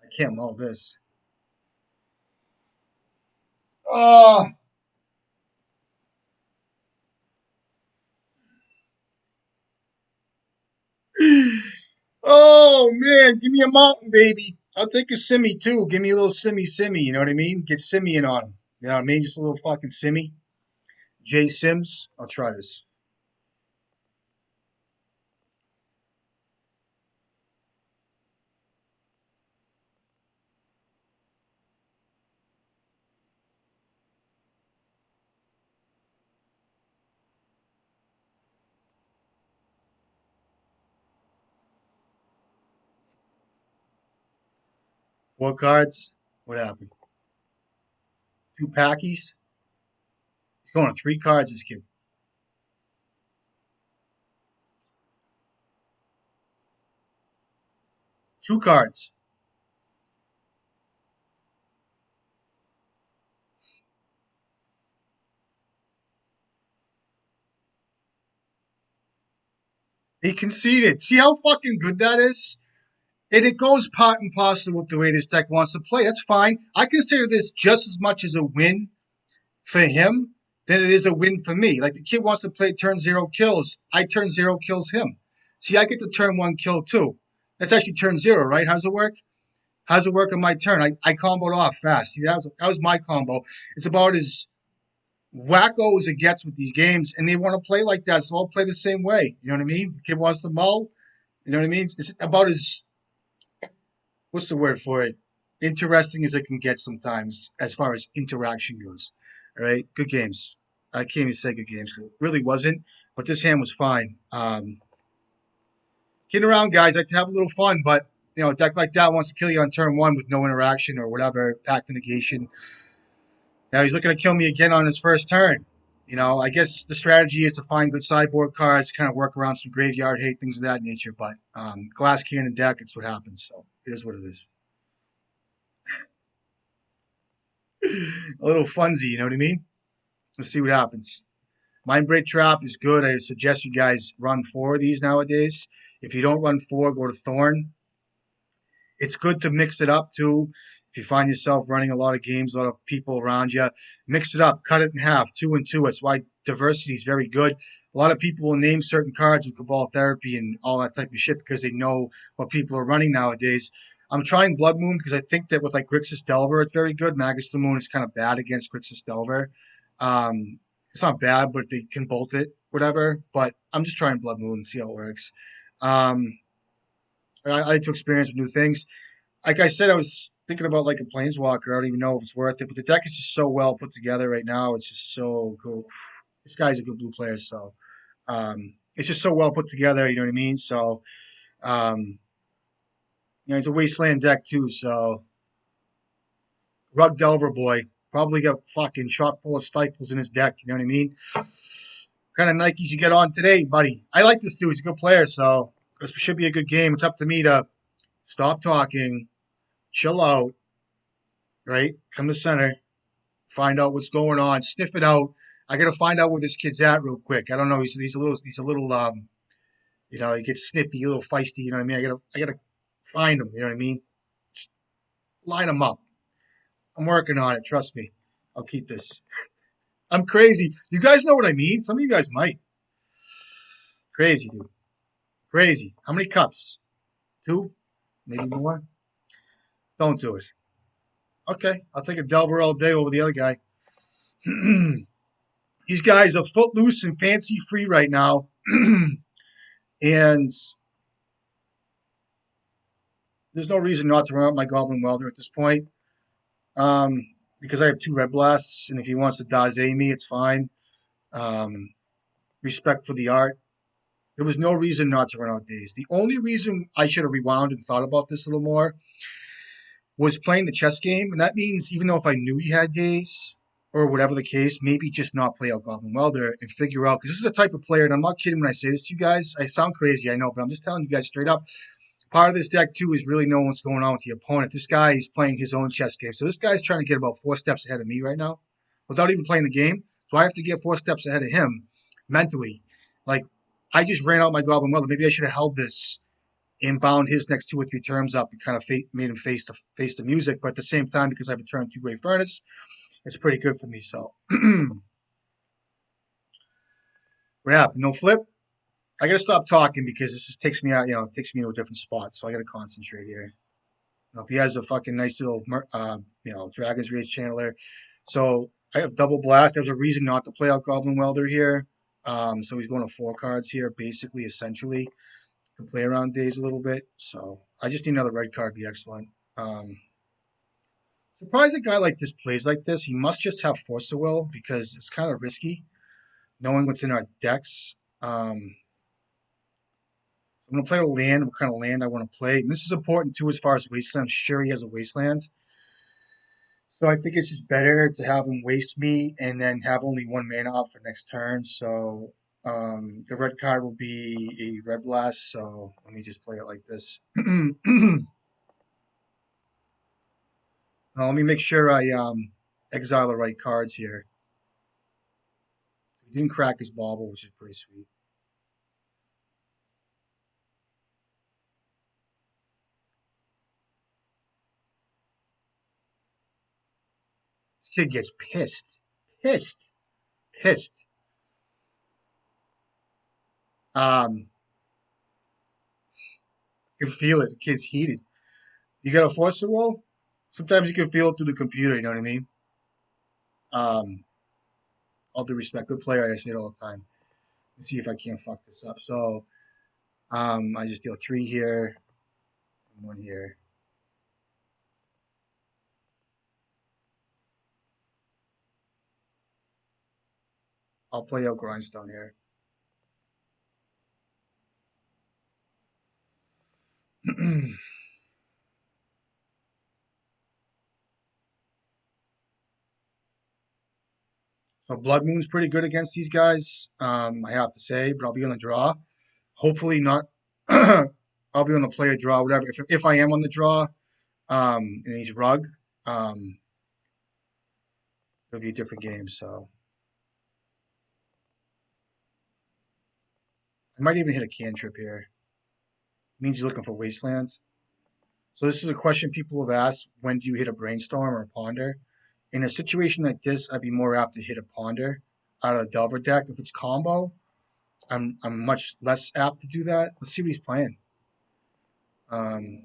I can't mull this. Oh, oh man, give me a mountain, baby. I'll take a simmy too. Give me a little simmy, you know what I mean? Get Simeon on him. You know what I mean? Just a little fucking simmy. J Sims. I'll try this. 4 cards. What happened? 2 packies. He's going to 3 cards, this kid. 2 cards. He conceded. See how fucking good that is? And it goes part and parcel with the way this deck wants to play. That's fine. I consider this just as much as a win for him than it is a win for me. Like the kid wants to play turn 0 kills. I turn 0 kills him. See, I get the turn 1 kill too. That's actually turn 0, right? How's it work? How's it work on my turn? I comboed off fast. See, that was my combo. It's about as wacko as it gets with these games, and they want to play like that, so I'll play the same way. You know what I mean? The kid wants to mull. You know what I mean? It's about as what's the word for it? Interesting as it can get sometimes, as far as interaction goes. All right, good games. I can't even say good games because it really wasn't, but this hand was fine. Getting around, guys. I like to have a little fun, but a deck like that wants to kill you on turn 1 with no interaction or whatever, pact negation. Now he's looking to kill me again on his first turn. I guess the strategy is to find good sideboard cards, kind of work around some graveyard hate, things of that nature. But glass cannon deck, it's what happens. So it is what it is. A little funsy, you know what I mean? Let's see what happens. Mindbreak Trap is good. I suggest you guys run 4 of these nowadays. If you don't run 4, go to Thorn. It's good to mix it up too. If you find yourself running a lot of games, a lot of people around you, mix it up, cut it in half, 2 and 2. That's why diversity is very good. A lot of people will name certain cards with Cabal Therapy and all that type of shit because they know what people are running nowadays. I'm trying Blood Moon because I think that with like Grixis Delver, it's very good. Magus the Moon is kind of bad against Grixis Delver. It's not bad, but they can bolt it, whatever. But I'm just trying Blood Moon and see how it works. I like to experience new things. Like I said, I was thinking about like a planeswalker. I don't even know if it's worth it, but the deck is just so well put together right now. It's just so cool. This guy's a good blue player, so it's just so well put together. You know what I mean? So um, it's a wasteland deck too. So Rug Delver boy probably got fucking chock full of stiples in his deck. You know what I mean? Kind of Nikes you get on today, buddy. I like this dude. He's a good player, so this should be a good game. It's up to me to stop talking, chill out, right? Come to center, find out what's going on, sniff it out. I gotta find out where this kid's at real quick. I don't know. He's a little he gets snippy, a little feisty. You know what I mean? I gotta find him. You know what I mean? Just line him up. I'm working on it. Trust me. I'll keep this. I'm crazy. You guys know what I mean? Some of you guys might. Crazy, dude. Crazy. How many cups? 2? Maybe more? Don't do it. Okay. I'll take a Delver all day over the other guy. These guys are footloose and fancy free right now. And there's no reason not to run out my Goblin Welder at this point. Because I have 2 Red Blasts, and if he wants to Daze me, it's fine. Respect for the art. There was no reason not to run out Daze. The only reason I should have rewound and thought about this a little more was playing the chess game, and that means even though if I knew he had Daze, or whatever the case, maybe just not play out Goblin Welder and figure out, because this is the type of player, and I'm not kidding when I say this to you guys. I sound crazy, I know, but I'm just telling you guys straight up. Part of this deck, too, is really knowing what's going on with the opponent. This guy is playing his own chess game. So this guy's trying to get about 4 steps ahead of me right now without even playing the game. So I have to get 4 steps ahead of him mentally. Like, I just ran out my Goblin Welder. Maybe I should have held this and bound his next 2 or 3 turns up and kind of made him face the music. But at the same time, because I have a turn 2 Great Furnace, it's pretty good for me. So, yeah, no flip. I gotta stop talking because this just takes me out. It takes me to a different spot. So I gotta concentrate here. If he has a fucking nice little, Dragon's Rage channeler. So I have double blast. There's a reason not to play out Goblin Welder here. So he's going to 4 cards here, basically, essentially. Can play around days a little bit. So I just need another red card to be excellent. Surprised a guy like this plays like this. He must just have Force of Will because it's kind of risky knowing what's in our decks. I'm going to play a land, what kind of land I want to play. And this is important, too, as far as Wasteland. I'm sure he has a Wasteland. So I think it's just better to have him waste me and then have only 1 mana off for next turn. So the red card will be a Red Blast. So let me just play it like this. Now, let me make sure I exile the right cards here. He didn't crack his bauble, which is pretty sweet. This kid gets pissed. Pissed. Pissed. You can feel it. The kid's heated. You got a Force of Will? Sometimes you can feel it through the computer, you know what I mean? Um, all due respect, good player, I say it all the time. Let's see if I can't fuck this up. So, I just deal 3 here, and 1 here. I'll play out Grindstone here. So Blood Moon's pretty good against these guys, I have to say, but I'll be on the draw. Hopefully not. I'll be on the player draw, whatever. If I am on the draw, and he's Rug, it'll be a different game. So I might even hit a cantrip here. It means he's looking for Wastelands. So this is a question people have asked: when do you hit a Brainstorm or a Ponder? In a situation like this, I'd be more apt to hit a Ponder out of the Delver deck. If it's combo, I'm much less apt to do that. Let's see what he's playing. Okay.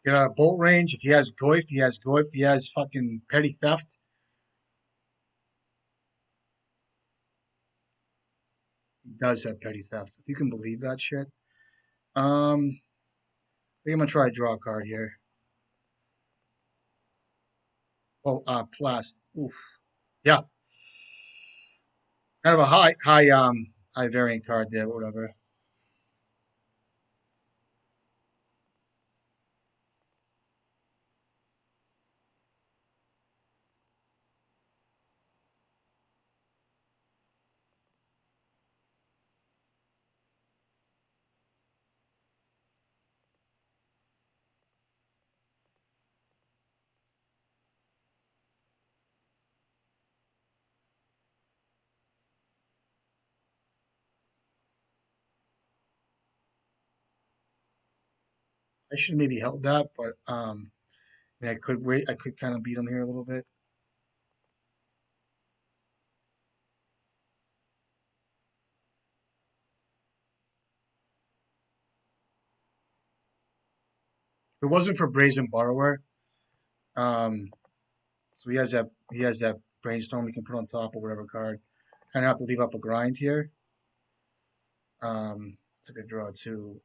Get out of bolt range. If he has Goif, he has Goif. He has fucking petty theft. does have petty theft. If you can believe that shit. I think I'm gonna try to draw a card here. Oh, Plast. Oof. Yeah. Kind of a high variant card there, whatever. I should have maybe held that, but I mean, I could wait. I could kind of beat him here a little bit. If it wasn't for Brazen Borrower, um, so he has that brainstorm we can put on top of whatever card. Kind of have to leave up a grind here. It's a good draw too.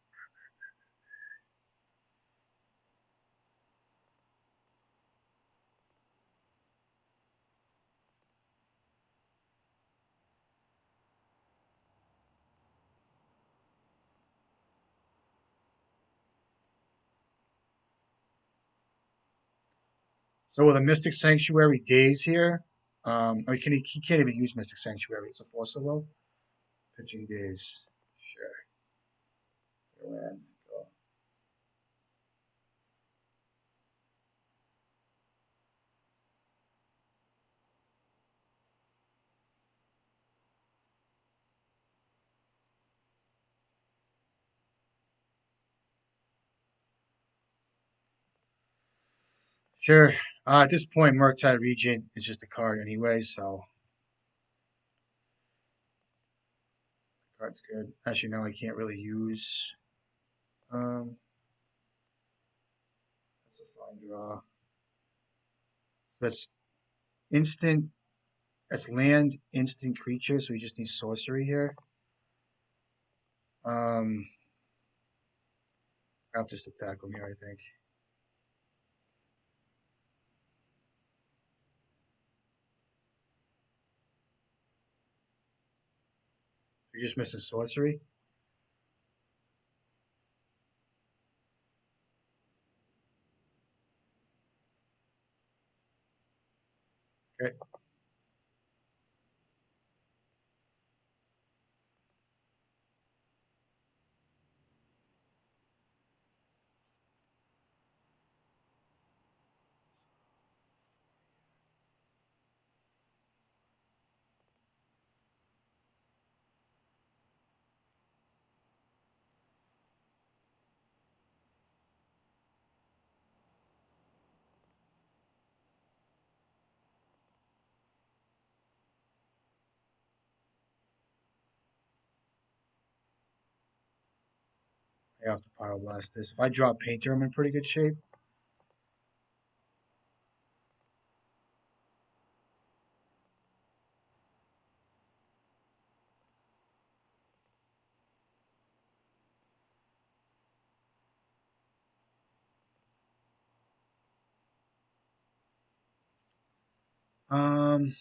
So with a Mystic Sanctuary Daze here, or he can't even use Mystic Sanctuary. It's a force of will. Pitching Daze. Sure. Land. Go. Sure. At this point, Murktide Regent is just a card anyway, so the card's good. Actually, now I can't really use. Um, that's a fine draw. So that's instant. That's land instant creature. So we just need sorcery here. I'll just attack him here. I think we're just missing sorcery. Okay. I have to pyroblast this. If I drop Painter, I'm in pretty good shape. Um,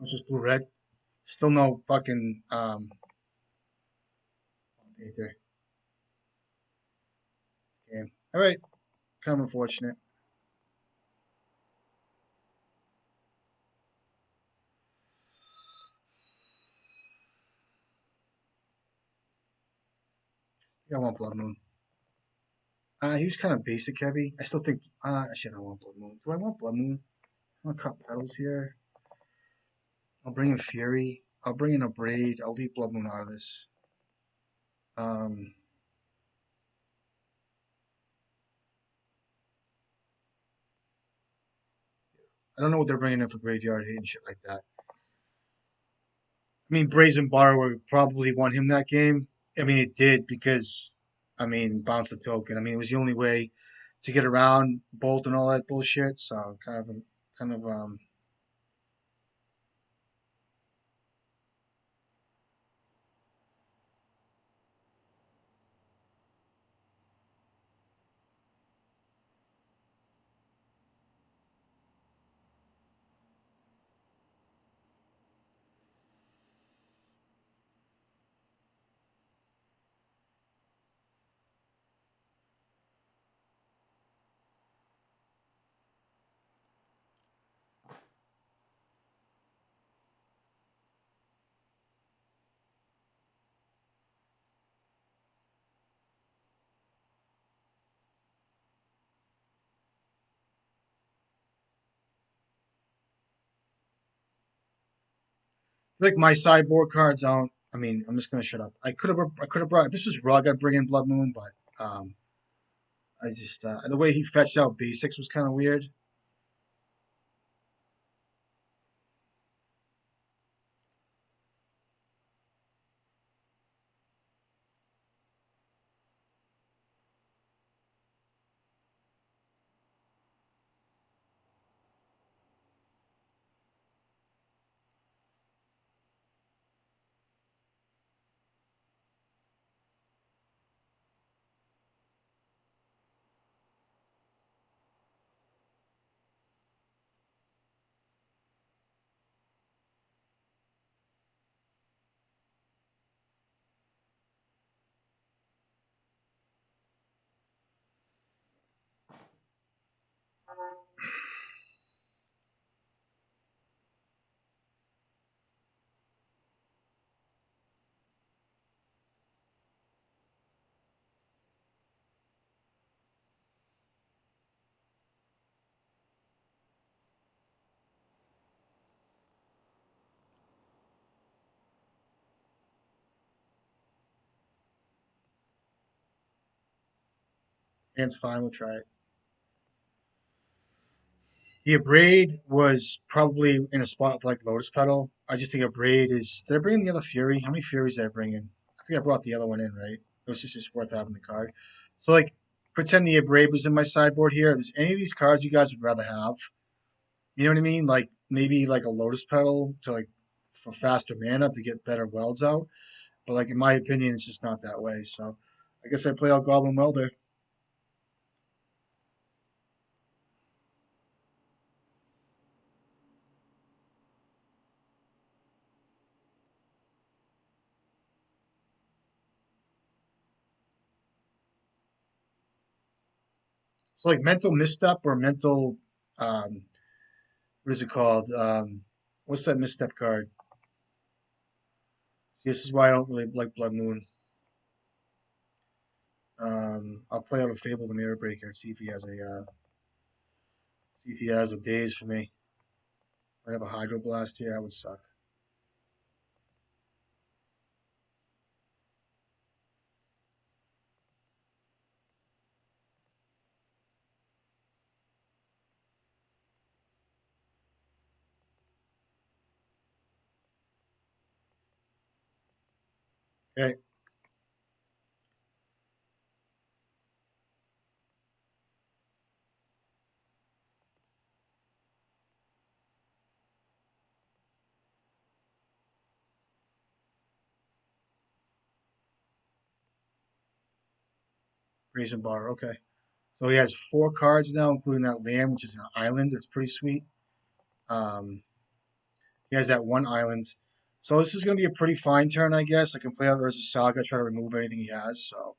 it's just blue red. Still no fucking Painter game. All right, kind of unfortunate. I want Blood Moon. He was kind of basic heavy. I still think. Actually, I don't want Blood Moon. Do I want Blood Moon? I'm gonna cut petals here. I'll bring in Fury. I'll bring in a Braid. I'll leave Blood Moon out of this. Um, I don't know what they're bringing in for Graveyard Hate and shit like that. I mean, Brazen Borrower probably won him that game. I mean, it did because, I mean, bounce the token. I mean, it was the only way to get around Bolt and all that bullshit. So kind of, like my sideboard cards don't. I mean, I'm just gonna shut up. I could have brought. If this was Rug, I'd bring in Blood Moon, but I just the way he fetched out basics was kind of weird. And it's fine. We'll try it. The Abrade was probably in a spot with like Lotus Petal. I just think Abrade is. Did I bring in the other Fury? How many Furies did I bring in? I think I brought the other one in, right? It was just worth having the card. So like, pretend the Abrade was in my sideboard here. If there's any of these cards you guys would rather have, you know what I mean? Like maybe like a Lotus Petal to like for faster mana to get better welds out. But like in my opinion, it's just not that way. So I guess I play out Goblin Welder. So like mental misstep or mental what is it called? What's that misstep card? See, this is why I don't really like Blood Moon. I'll play out a Fable the Mirror Breaker. See if he has a daze for me. I have a Hydroblast here. That would suck. Okay, Brazen Bar. Okay, so he has 4 cards now, including that land, which is an island. It's pretty sweet. Um, he has that one island. So this is going to be a pretty fine turn, I guess. I can play out Urza Saga, try to remove anything he has. So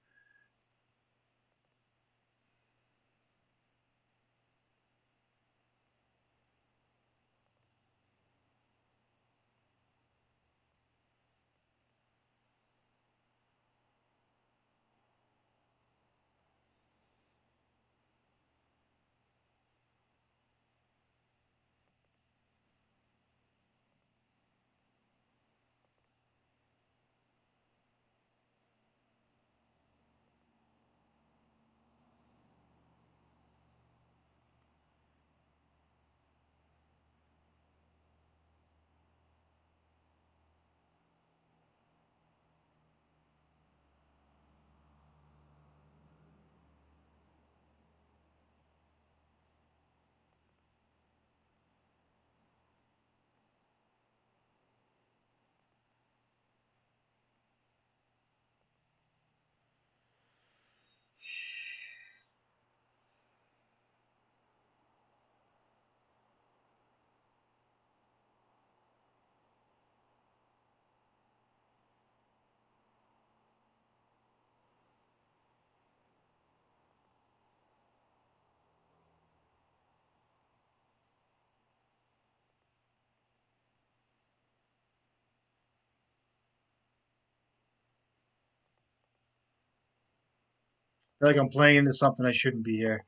feel like I'm playing into something I shouldn't be here.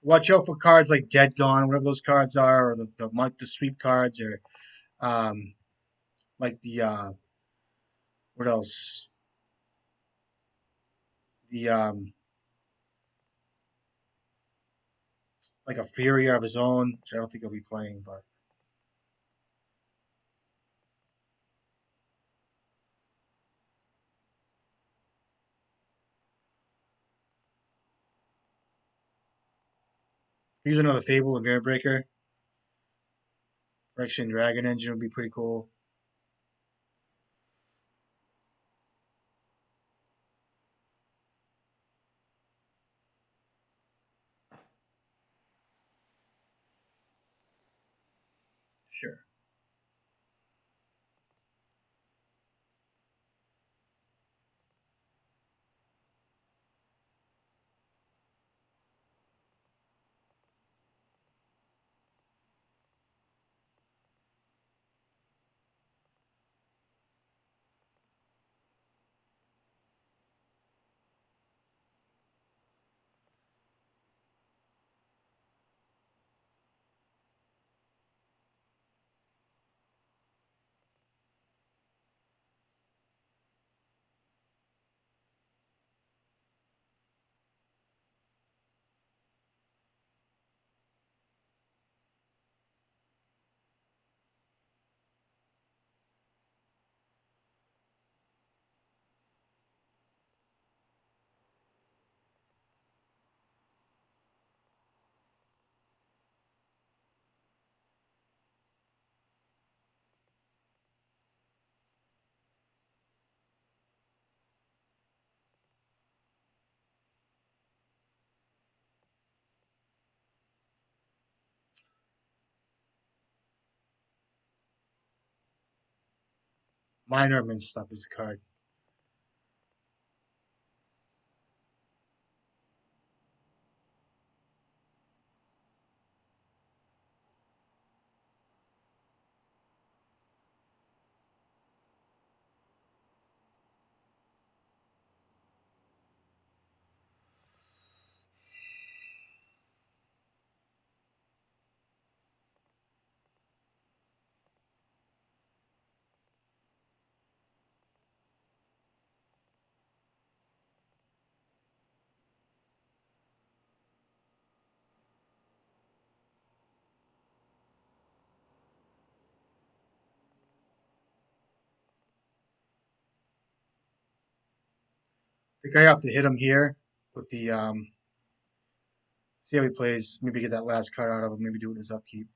Watch out for cards like Dead Gone, whatever those cards are, or the sweep cards, or um, like the what else? The like a Fury of his own, which I don't think he'll be playing, but use another Fable and Mirror Breaker. Rexian Dragon Engine would be pretty cool. Sure. Minorman stuff is a card. I think I have to hit him here with the see how he plays. Maybe get that last card out of him. Maybe do it in his upkeep.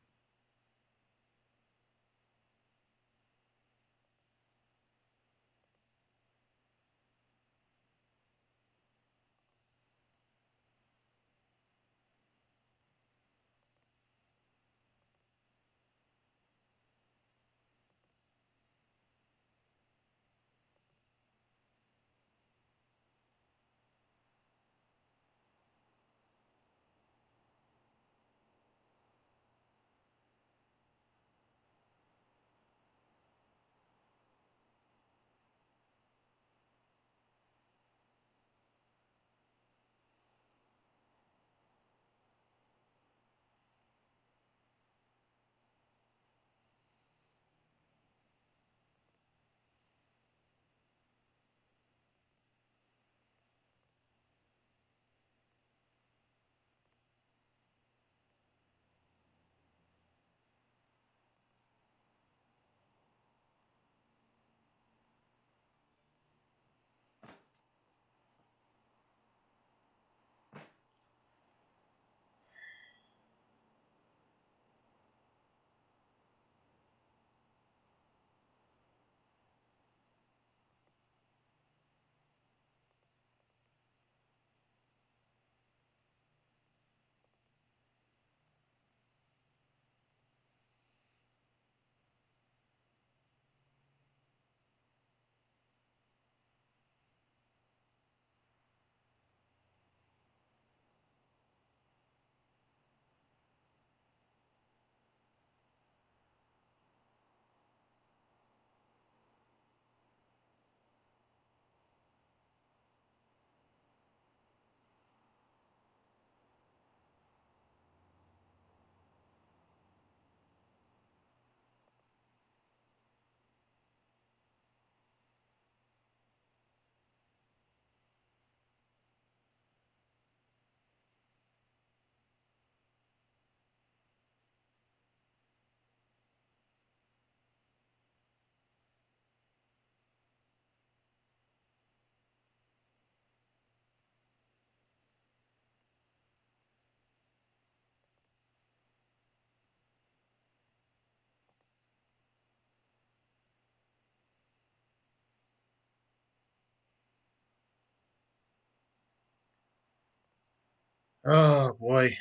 Oh boy.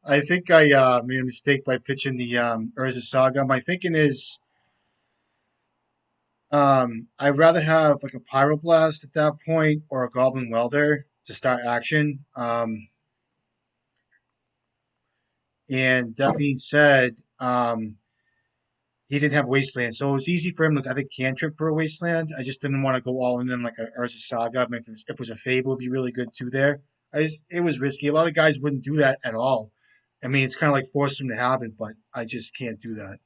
I think I made a mistake by pitching the Urza Saga. My thinking is I'd rather have like a Pyroblast at that point or a Goblin Welder to start action. And that being said, he didn't have Wasteland, so it was easy for him to I think cantrip for a Wasteland. I just didn't want to go all in on like a Urza Saga. I mean, if it was a Fable, it'd be really good too. There, it was risky. A lot of guys wouldn't do that at all. I mean, it's kind of like forcing them to have it, but I just can't do that.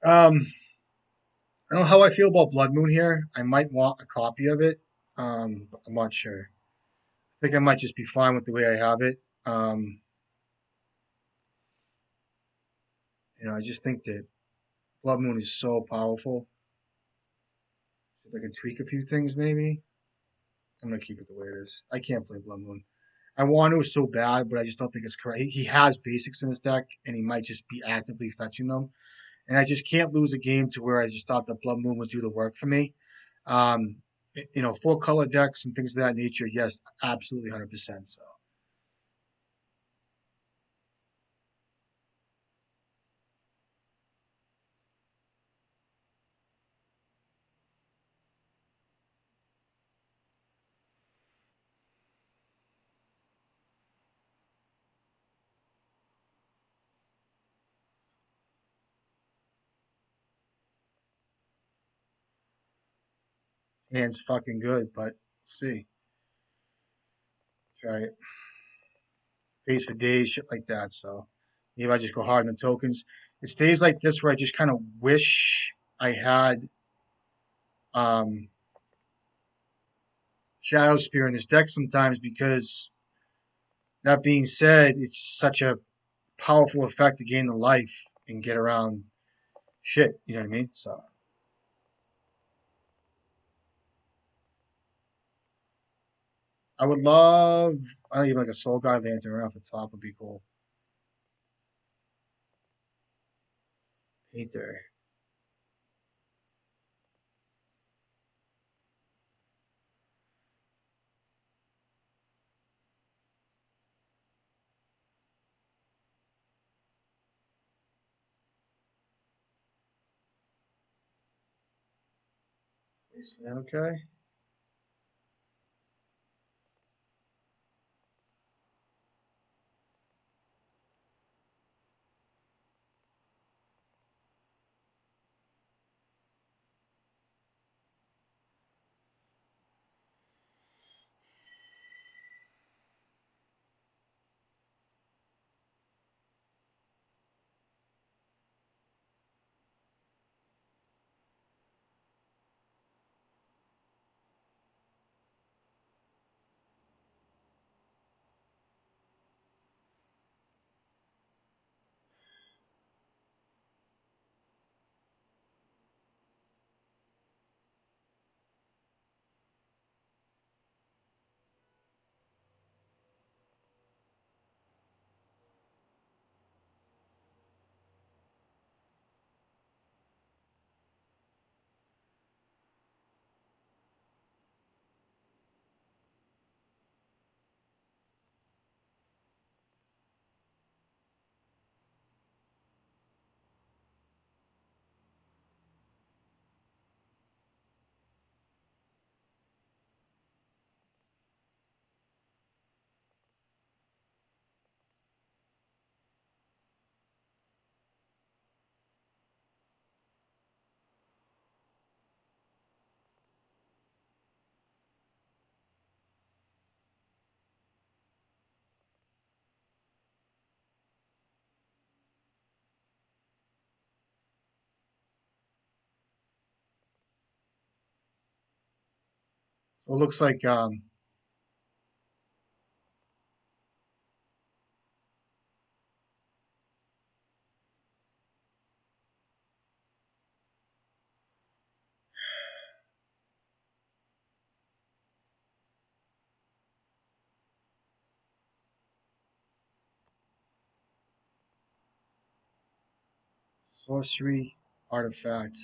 I don't know how I feel about Blood Moon here. I might want a copy of it. But I'm not sure. I think I might just be fine with the way I have it. I just think that Blood Moon is so powerful. So if I can tweak a few things, maybe I'm gonna keep it the way it is. I can't play Blood Moon. I want to so bad, but I just don't think it's correct. He has basics in his deck, and he might just be actively fetching them. And I just can't lose a game to where I just thought that Blood Moon would do the work for me. Um, full color decks and things of that nature. Yes, absolutely, 100%. So hand's fucking good, but let's see. Try it. Pays for days, shit like that. So maybe I just go hard on the tokens. It's days like this where I just kind of wish I had um, Shadow Spear in this deck sometimes because that being said, it's such a powerful effect to gain the life and get around shit. You know what I mean? So I would love, I don't even like a Soul Guide Lantern right off the top would be cool. Painter. Is that okay? So it looks like Sorcery, artifact,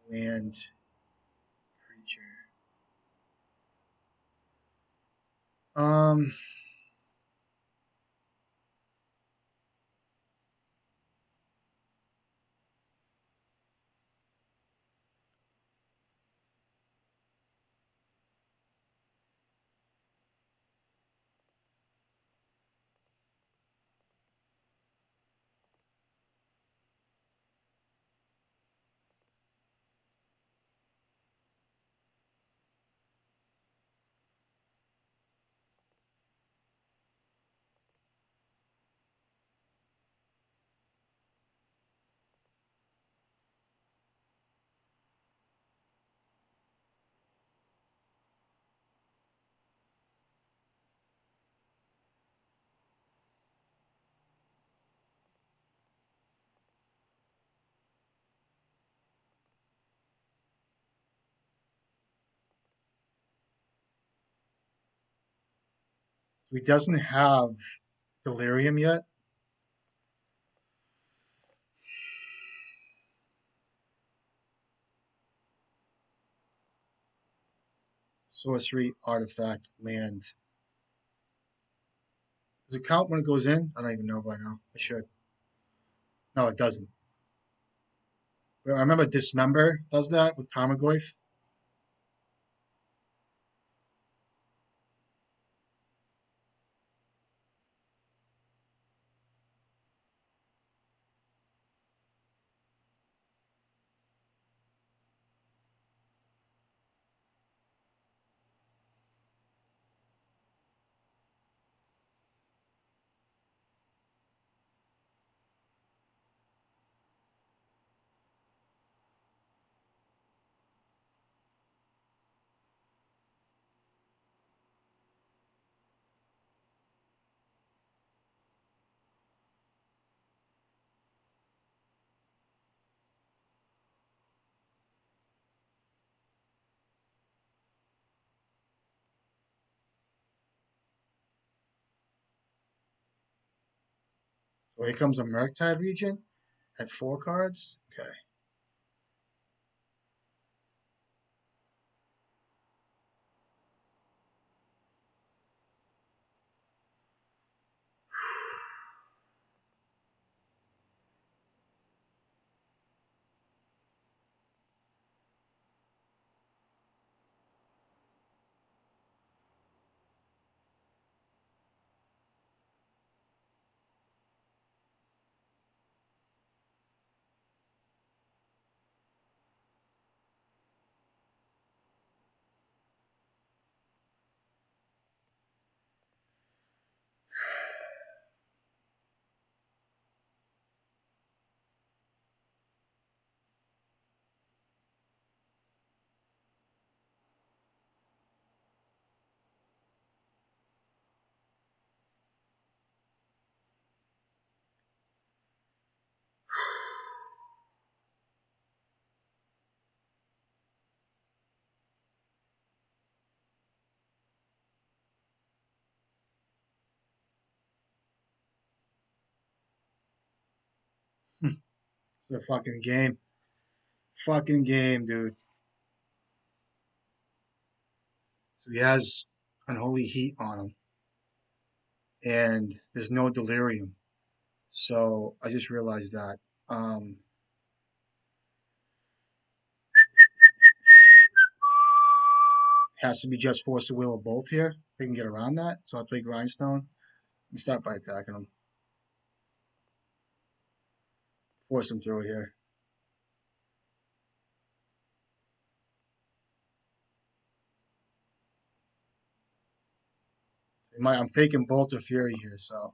land, creature. Um, so he doesn't have delirium yet. Sorcery, artifact, land. Does it count when it goes in? I don't even know by now. I should. No, it doesn't. I remember Dismember does that with Tarmogoyf. So here comes a Murktide Regent at 4 cards. Okay. It's a fucking game. Fucking game, dude. So he has Unholy Heat on him. And there's no delirium. So I just realized that. Um, has to be just Force of Will or Bolt here. They can get around that. So I play Grindstone. We start by attacking them. Force them through it here. I'm faking Bolt of Fury here, so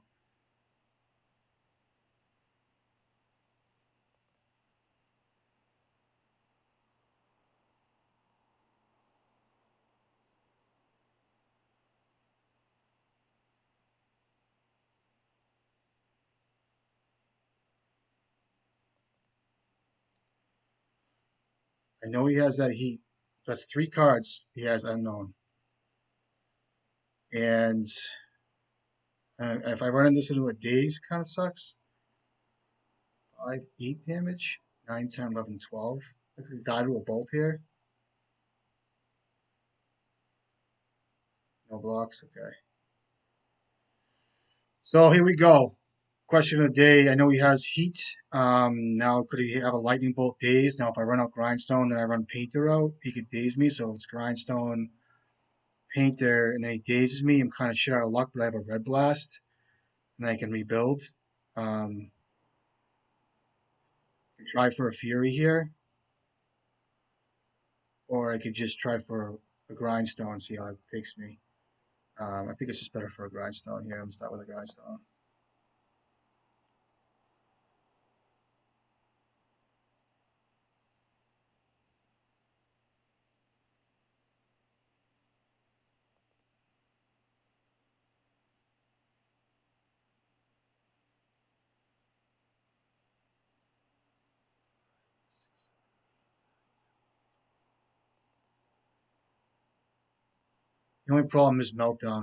I know he has that heat. That's 3 cards he has unknown. And if I run this into a daze, kind of sucks. 5, 8 damage. 9, 10, 11, 12. I could die to a bolt here. No blocks. Okay. So here we go. Question of the day. I know he has heat. Now could he have a lightning bolt daze? Now if I run out grindstone, then I run painter out, he could daze me. So it's grindstone, painter, and then he dazes me. I'm kind of shit out of luck, but I have a red blast, and I can rebuild. Um, I could try for a fury here, or I could just try for a grindstone, see how it takes me. I think it's just better for a grindstone here. I'm gonna start with a grindstone. The only problem is meltdown.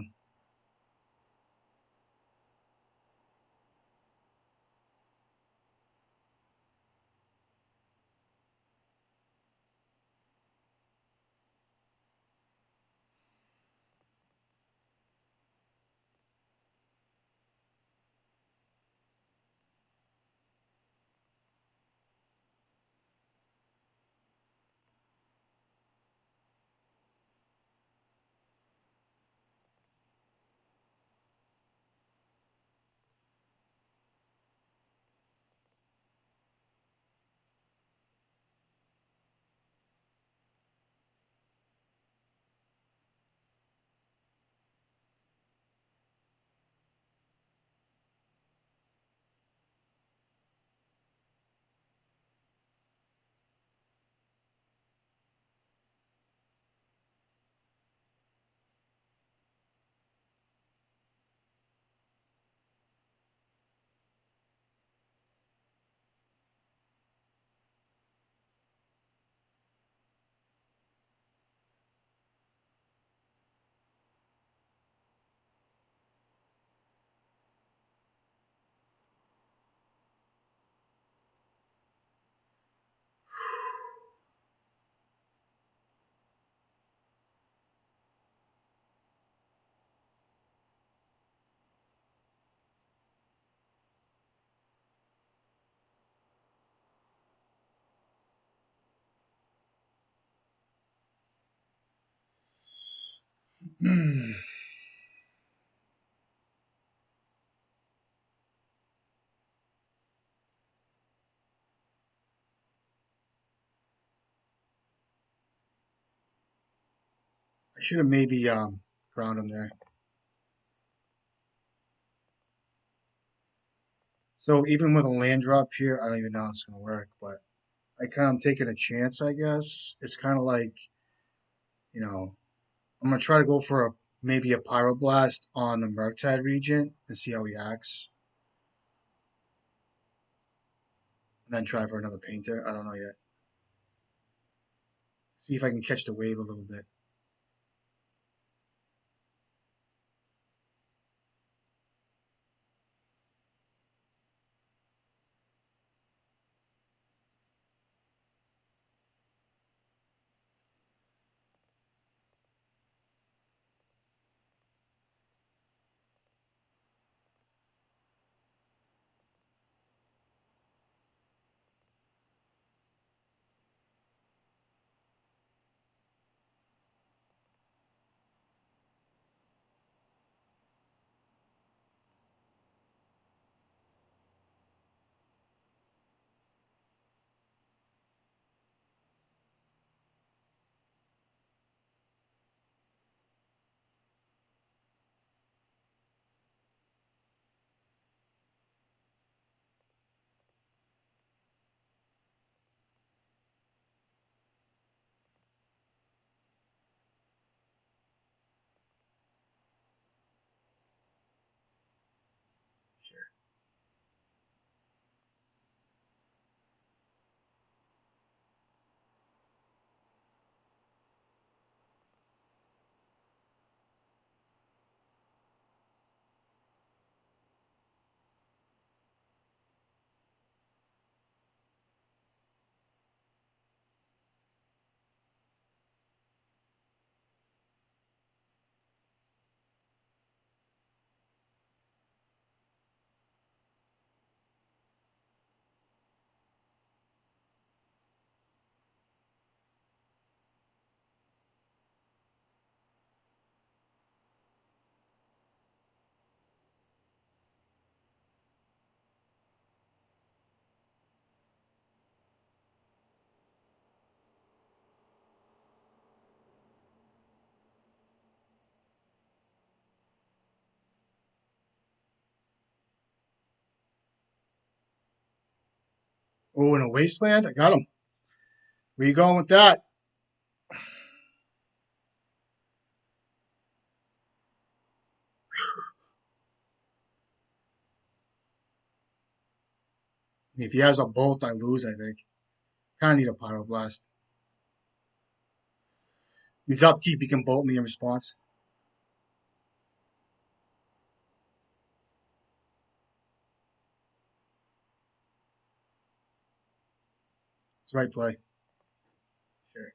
I should have maybe ground him there. So even with a land drop here, I don't even know how it's gonna work, but I kind of taking a chance, I guess. It's kind of like, you know, I'm gonna try to go for a maybe a pyroblast on the Murktide region and see how he acts, and then try for another painter. I don't know yet. See if I can catch the wave a little bit. Oh, in a wasteland? I got him. Where you going with that? If he has a bolt, I lose, I think. Kind of need a pyroblast. He's upkeep, he can bolt me in response. It's the right play. Sure.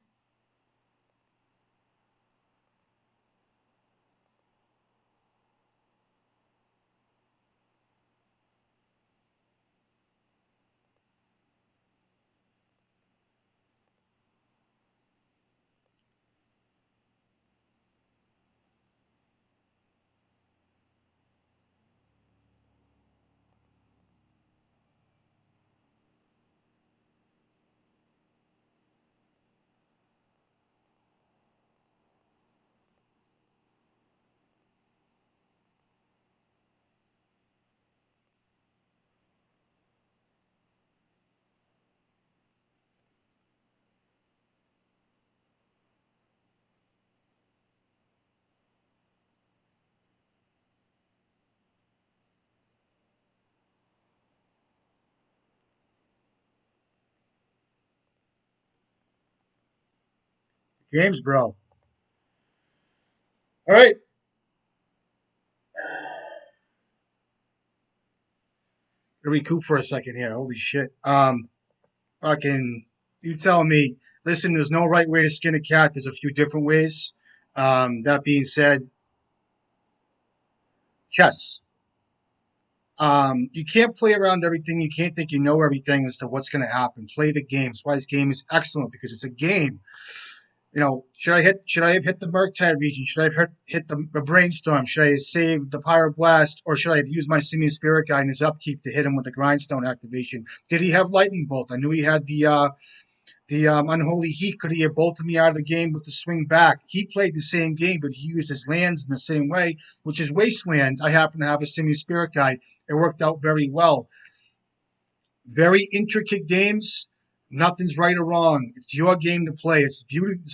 Games, bro. All right. Recoup for a second here. Holy shit. Fucking, you tell me. Listen, there's no right way to skin a cat. There's a few different ways. That being said, chess. You can't play around everything. You can't think you know everything as to what's going to happen. Play the game. That's why this game is excellent because it's a game. You know, should I have hit the Murktide region? Should I have hit the Brainstorm? Should I have saved the Pyroblast? Or should I have used my Simian Spirit Guide in his upkeep to hit him with the Grindstone activation? Did he have Lightning Bolt? I knew he had the Unholy Heat. Could he have bolted me out of the game with the swing back? He played the same game, but he used his lands in the same way, which is Wasteland. I happen to have a Simian Spirit Guide. It worked out very well. Very intricate games. Nothing's right or wrong. It's your game to play. It's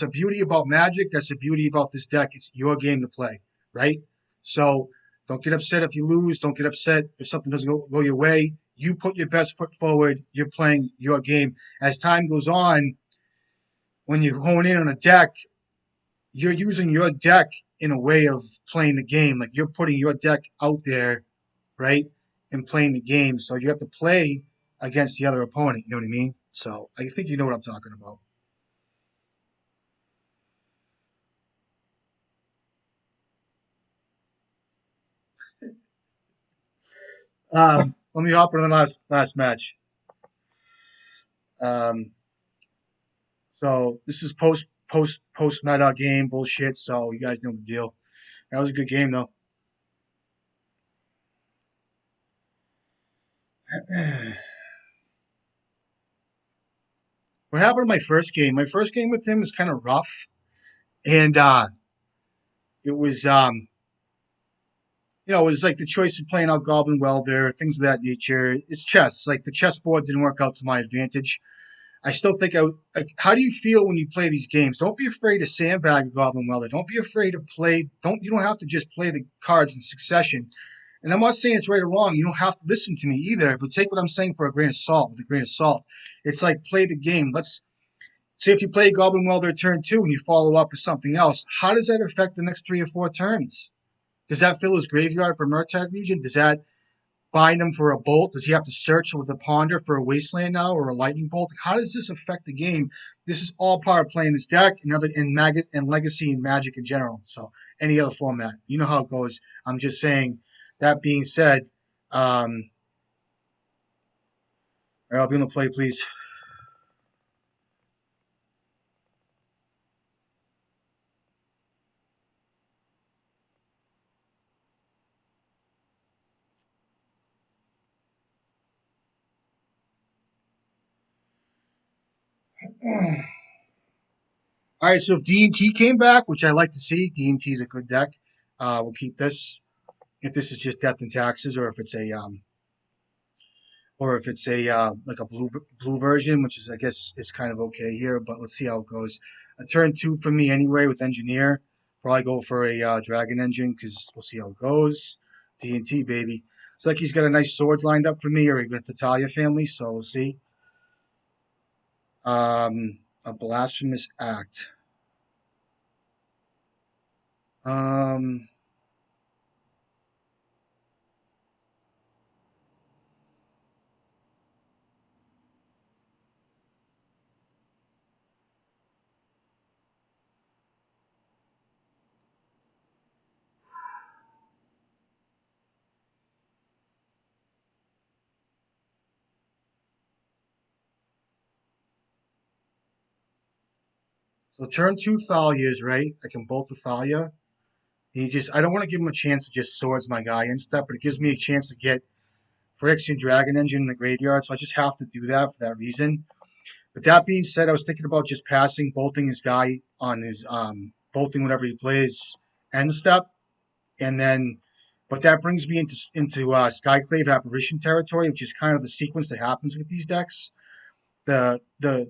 a beauty about Magic. That's a beauty about this deck. It's your game to play, right? So don't get upset if you lose. Don't get upset if something doesn't go your way. You put your best foot forward. You're playing your game. As time goes on, when you hone in on a deck, you're using your deck in a way of playing the game. Like you're putting your deck out there, right? And playing the game. So you have to play against the other opponent. You know what I mean? So I think you know what I'm talking about. Let me hop into the last match. Um, so this is post meta game bullshit. So you guys know the deal. That was a good game though. What happened in my first game? My first game with him was kind of rough, and it was it was like the choice of playing out Goblin Welder, things of that nature. It's chess. Like the chessboard didn't work out to my advantage. I still think I would. Like, how do you feel when you play these games? Don't be afraid to sandbag a Goblin Welder. Don't be afraid to play. You don't have to just play the cards in succession. And I'm not saying it's right or wrong. You don't have to listen to me either. But take what I'm saying for a grain of salt. With a grain of salt, it's like play the game. Let's say if you play Goblin Welder turn two and you follow up with something else. How does that affect the next 3 or 4 turns? Does that fill his graveyard for Murktide region? Does that bind him for a bolt? Does he have to search with a ponder for a wasteland now or a lightning bolt? How does this affect the game? This is all part of playing this deck and other in Maggot and Legacy and Magic in general. So any other format, you know how it goes. I'm just saying. That being said, I'll be on the play, please. All right, so if D&T came back, which I like to see, D&T is a good deck. We'll keep this. If this is just death and taxes, or if it's a or if it's a like a blue version, which is I guess is kind of okay here. But let's see how it goes. A turn 2 for me anyway with engineer. Probably go for a dragon engine because we'll see how it goes. D&T baby. It's like he's got a nice swords lined up for me, or even the Talia family. So we'll see. A blasphemous act. Um, so turn 2 Thalias, right? I can bolt the Thalia. I don't want to give him a chance to just swords my guy and stuff, but it gives me a chance to get Phyrexian Dragon Engine in the graveyard, so I just have to do that for that reason. But that being said, I was thinking about just passing, bolting his guy on his bolting whenever he plays end step, and then. But that brings me into Skyclave Apparition territory, which is kind of the sequence that happens with these decks. The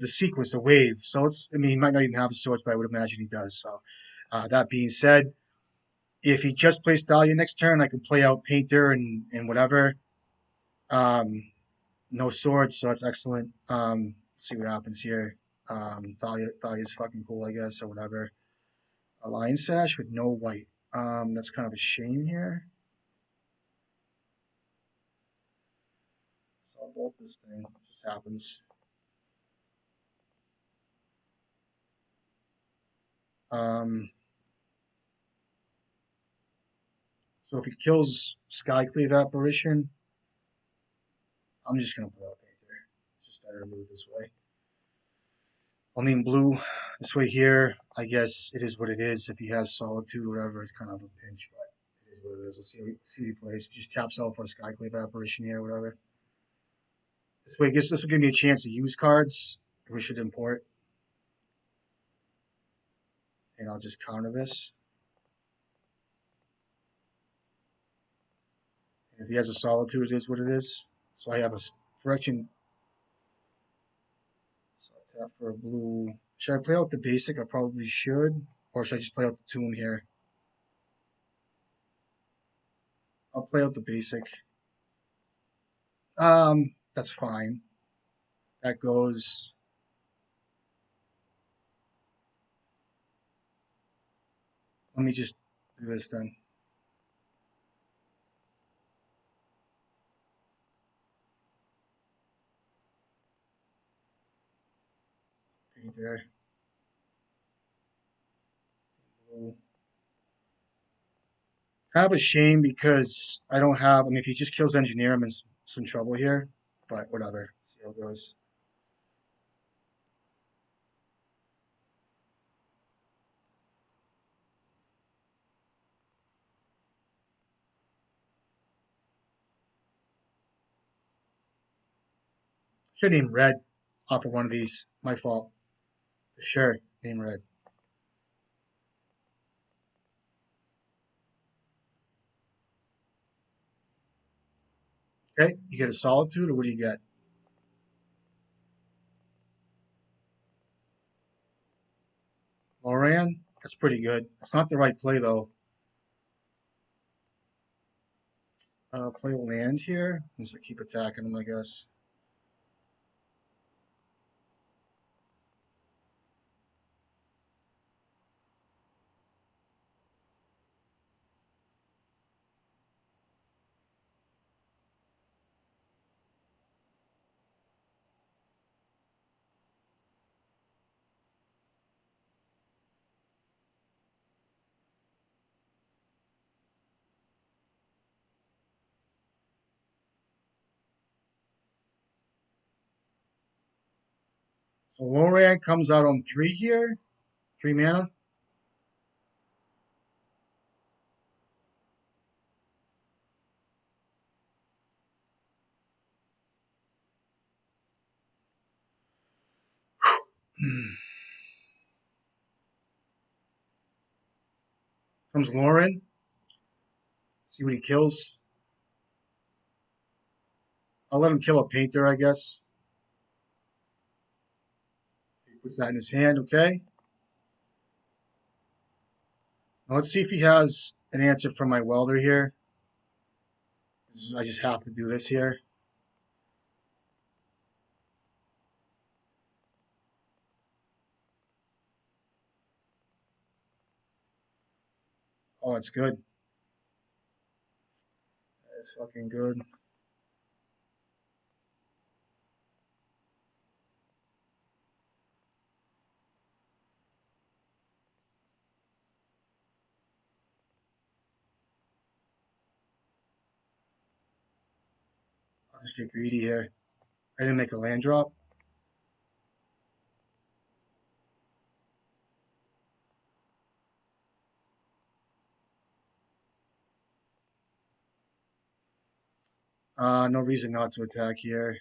sequence, the wave. So it's. I mean, he might not even have the swords, but I would imagine he does. So that being said, if he just plays Dahlia next turn, I can play out Painter and whatever. Um, no swords, so that's excellent. See what happens here. Thalia's fucking cool, I guess, or whatever. A Lion Sash with no white. That's kind of a shame here. So I'll bolt this thing. It just happens. Um, so if he kills Skyclave Apparition, I'm just gonna play out Painter. It's just better to move this way. Only in blue. This way here, I guess it is what it is. If he has Solitude or whatever, it's kind of a pinch, but it is what it is. We'll see what he plays. Just taps out for a Skyclave Apparition here, whatever. This way, this will give me a chance to use cards if we should import, and I'll just counter this. And if he has a Solitude, it is what it is. So I have a Phyrexian. So I tap for a blue. Should I play out the basic? I probably should. Or should I just play out the tomb here? I'll play out the basic. That's fine. That goes. Let me just do this then. Paint there. Blue. Kind of a shame because I don't have. I mean, if he just kills engineer, I'm in some trouble here. But whatever. See how it goes. Should name red off of one of these. My fault. For sure. Name red. Okay. You get a solitude, or what do you get? Loran. That's pretty good. It's not the right play though. Play land here. Just to keep attacking him, I guess. So Loran comes out on 3 here. 3 mana. Comes Lauren. See what he kills. I'll let him kill a painter, I guess. He puts that in his hand, okay? Now let's see if he has an answer for my welder here. I just have to do this here. Oh, it's good. That's fucking good. I'll just get greedy here. I didn't make a land drop. No reason not to attack here.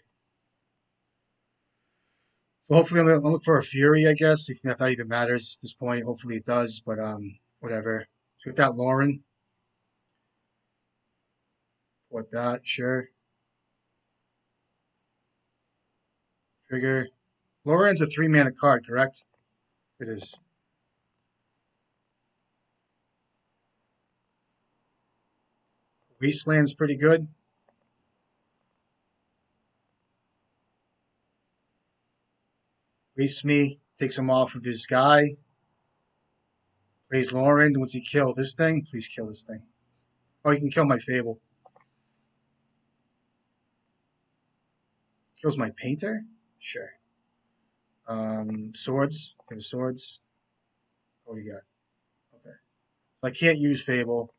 So hopefully I'm gonna look for a Fury, I guess, if that even matters at this point. Hopefully it does, but whatever. So with that Lauren, what that, sure. Trigger. Lauren's a 3-mana card, correct? It is. Wasteland's pretty good. Wastes me, takes him off of his guy. Plays Lauren. Once he kill this thing, please kill this thing. Oh, you can kill my Fable. Kills my painter? Sure. Swords. Give swords. What do you got? Okay. I can't use Fable.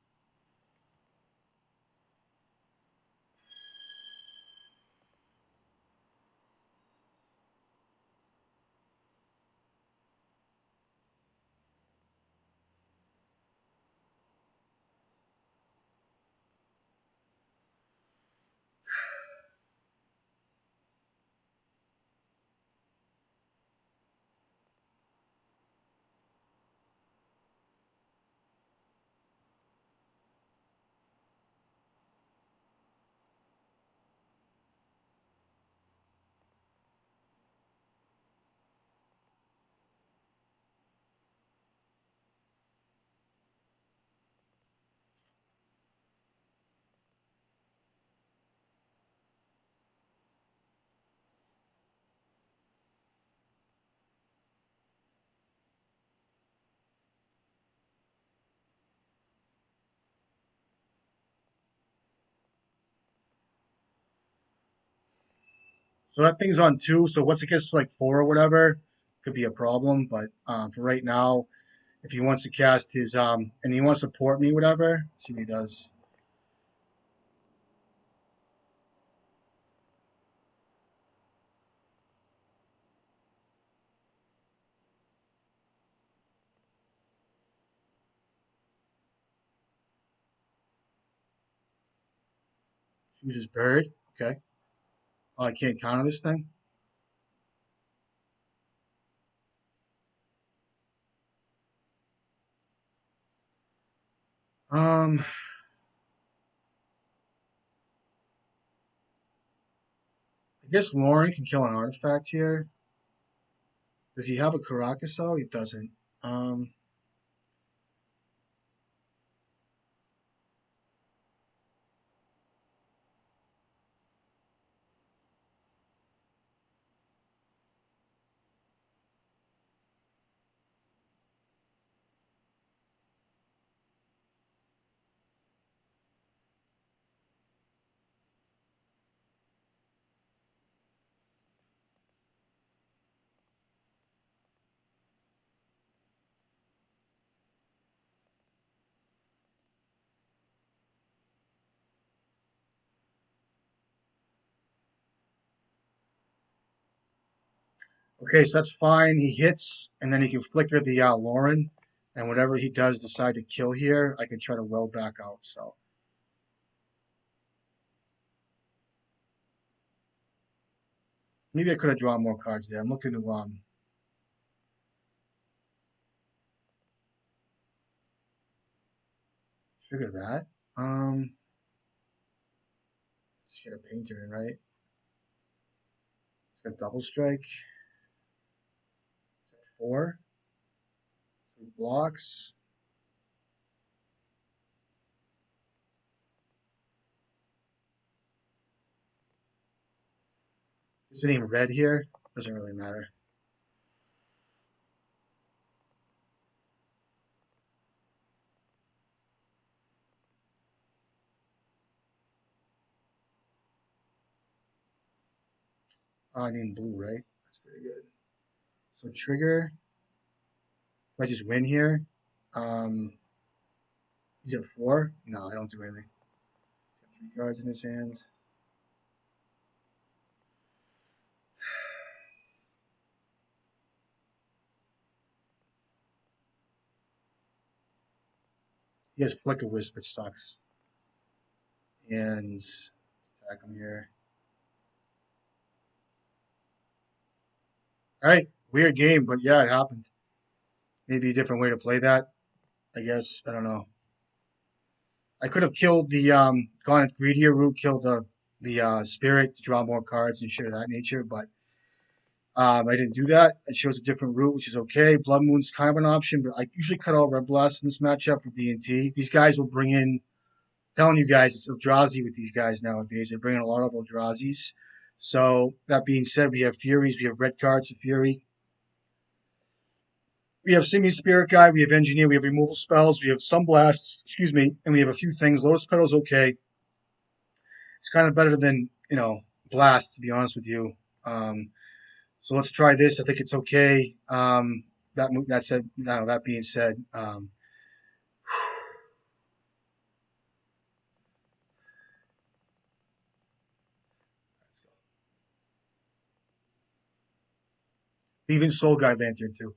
So that thing's on 2. So once it gets to like 4 or whatever, could be a problem. But for right now, if he wants to cast his and he wants to support me, whatever, see what he does. Chooses bird. Okay. Oh, I can't counter this thing. Um, I guess Lauren can kill an artifact here. Does he have a Caracasol? He doesn't. Um, okay, so that's fine. He hits, and then he can flicker the Lauren, and whatever he does decide to kill here, I can try to well back out. So maybe I could have drawn more cards there. I'm looking to figure that. Um, just get a painter in, right? It's a double strike. It's a 4. 3 blocks. Is it even red here? Doesn't really matter. Oh, I need blue, right? That's pretty good. So trigger. Do I just win here? He's at 4? No, I don't do anything. Got 3 cards in his hand. He has Flicker Wisp, which sucks. And let's attack him here. All right, weird game, but yeah, it happened. Maybe a different way to play that. I guess I don't know. I could have killed the gone a greedier route, killed the spirit to draw more cards and shit of that nature, but I didn't do that. It shows a different route, which is okay. Blood Moon's kind of an option, but I usually cut out Red Blast in this matchup for D&T. These guys will bring in, telling you guys, it's Eldrazi with these guys nowadays. They're bringing a lot of Eldrazi's. So that being said, we have Furies, we have red cards for Fury. We have Simian Spirit Guide, we have Engineer, we have removal spells, we have some blasts, excuse me, and we have a few things. Lotus Petal's okay. It's kind of better than, Blast, to be honest with you. So let's try this. I think it's okay. That being said, let's go. Even Soul Guide Lantern too.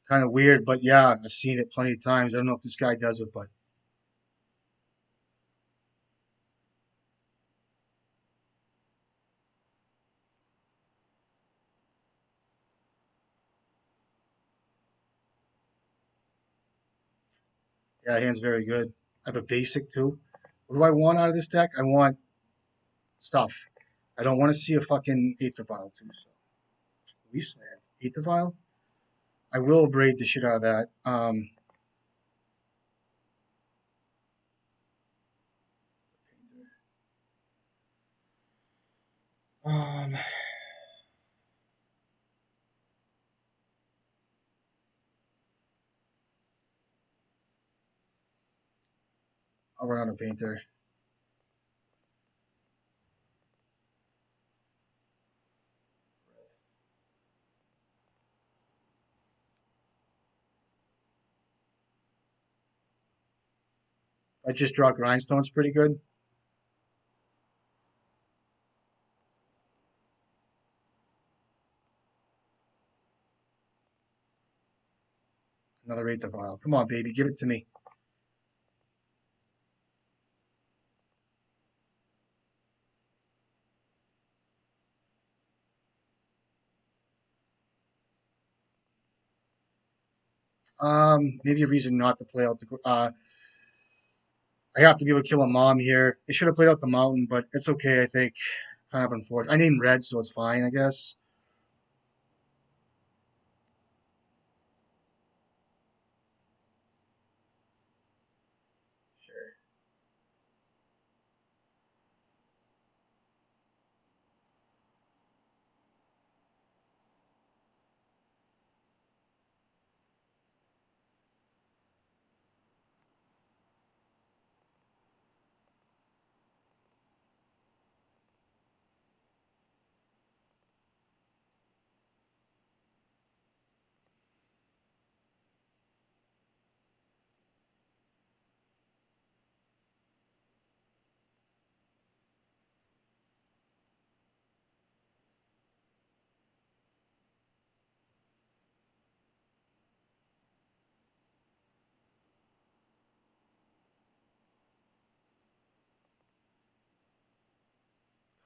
Kind of weird, but yeah, I've seen it plenty of times. I don't know if this guy does it, but yeah, hand's very good. I have a basic too. What do I want out of this deck? I want stuff. I don't want to see a fucking Aether Vial too. So Wasteland, Aether Vial. I will braid the shit out of that. Um, I'll run out of painter. I just draw Grindstone's pretty good. Another Aether Vial. Come on, baby, give it to me. Maybe a reason not to play out the. I have to be able to kill a mom here. They should have played out the mountain, but it's okay. I think. Kind of unfortunate. I named red, so it's fine, I guess. Sure.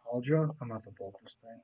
Cauldra. I'm gonna have to bolt this thing.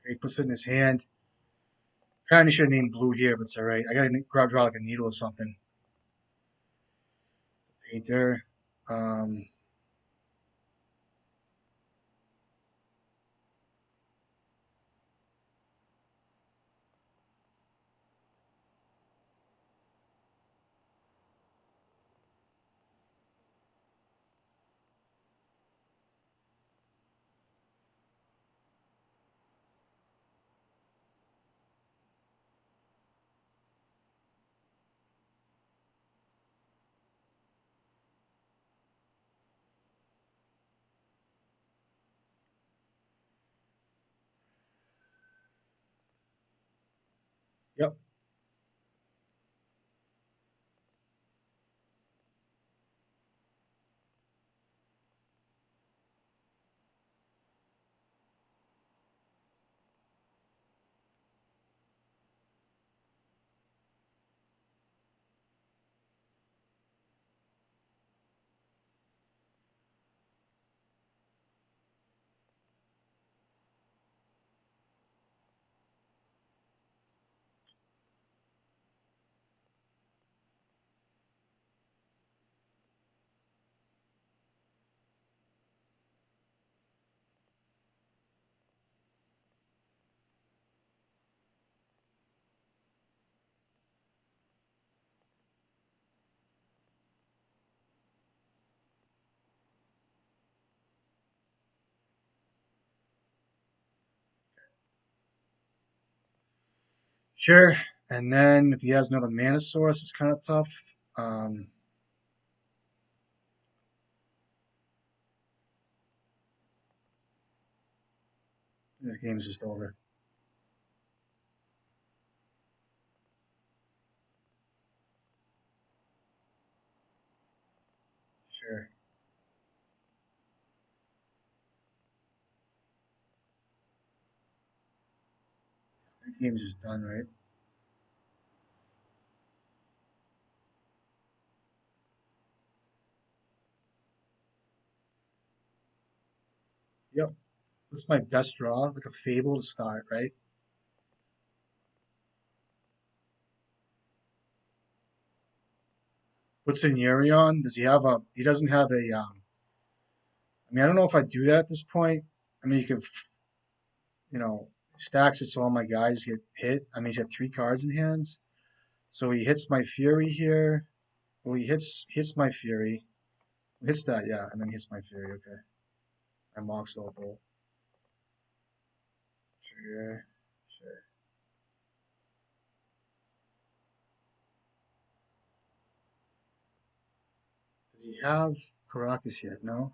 He puts it in his hand. Kind of should have named blue here, but it's all right. I gotta draw like a needle or something. Painter. Um, yep. Sure. And then if he has another mana source, it's kind of tough. This game's just over. Sure. The game's just done, right? Yep. What's my best draw? Like a Fable to start, right? What's in Yurion? Does he have a? He doesn't have a. I mean, I don't know if I do that at this point. I mean, you can, stacks it so all my guys get hit. I mean, he's got three cards in hands, so he hits my Fury here. Well, he hits my Fury. Hits that, yeah, and then hits my Fury. Okay, I Mox Opal. Sure, sure. Does he have Caracas yet? No.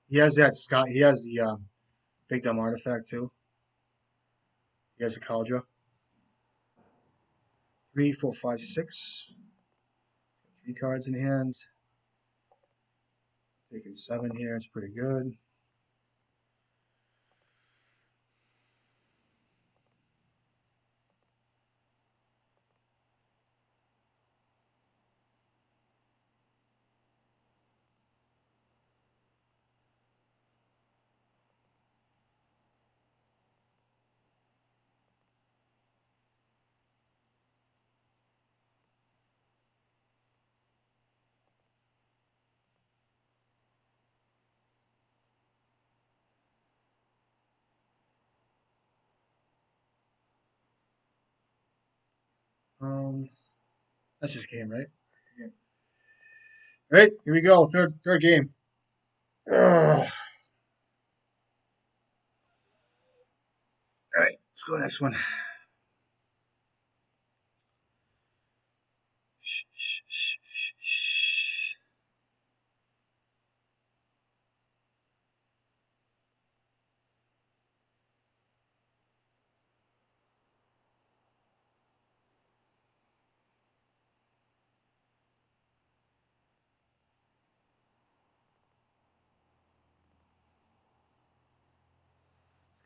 He has that Scott. He has the big dumb artifact too. He has a Caldra. Three, four, five, six. Three cards in hand. Taking seven here. It's pretty good. Um, that's just game, right? Yeah. All right, here we go. Third game. Ugh. All right, let's go next one.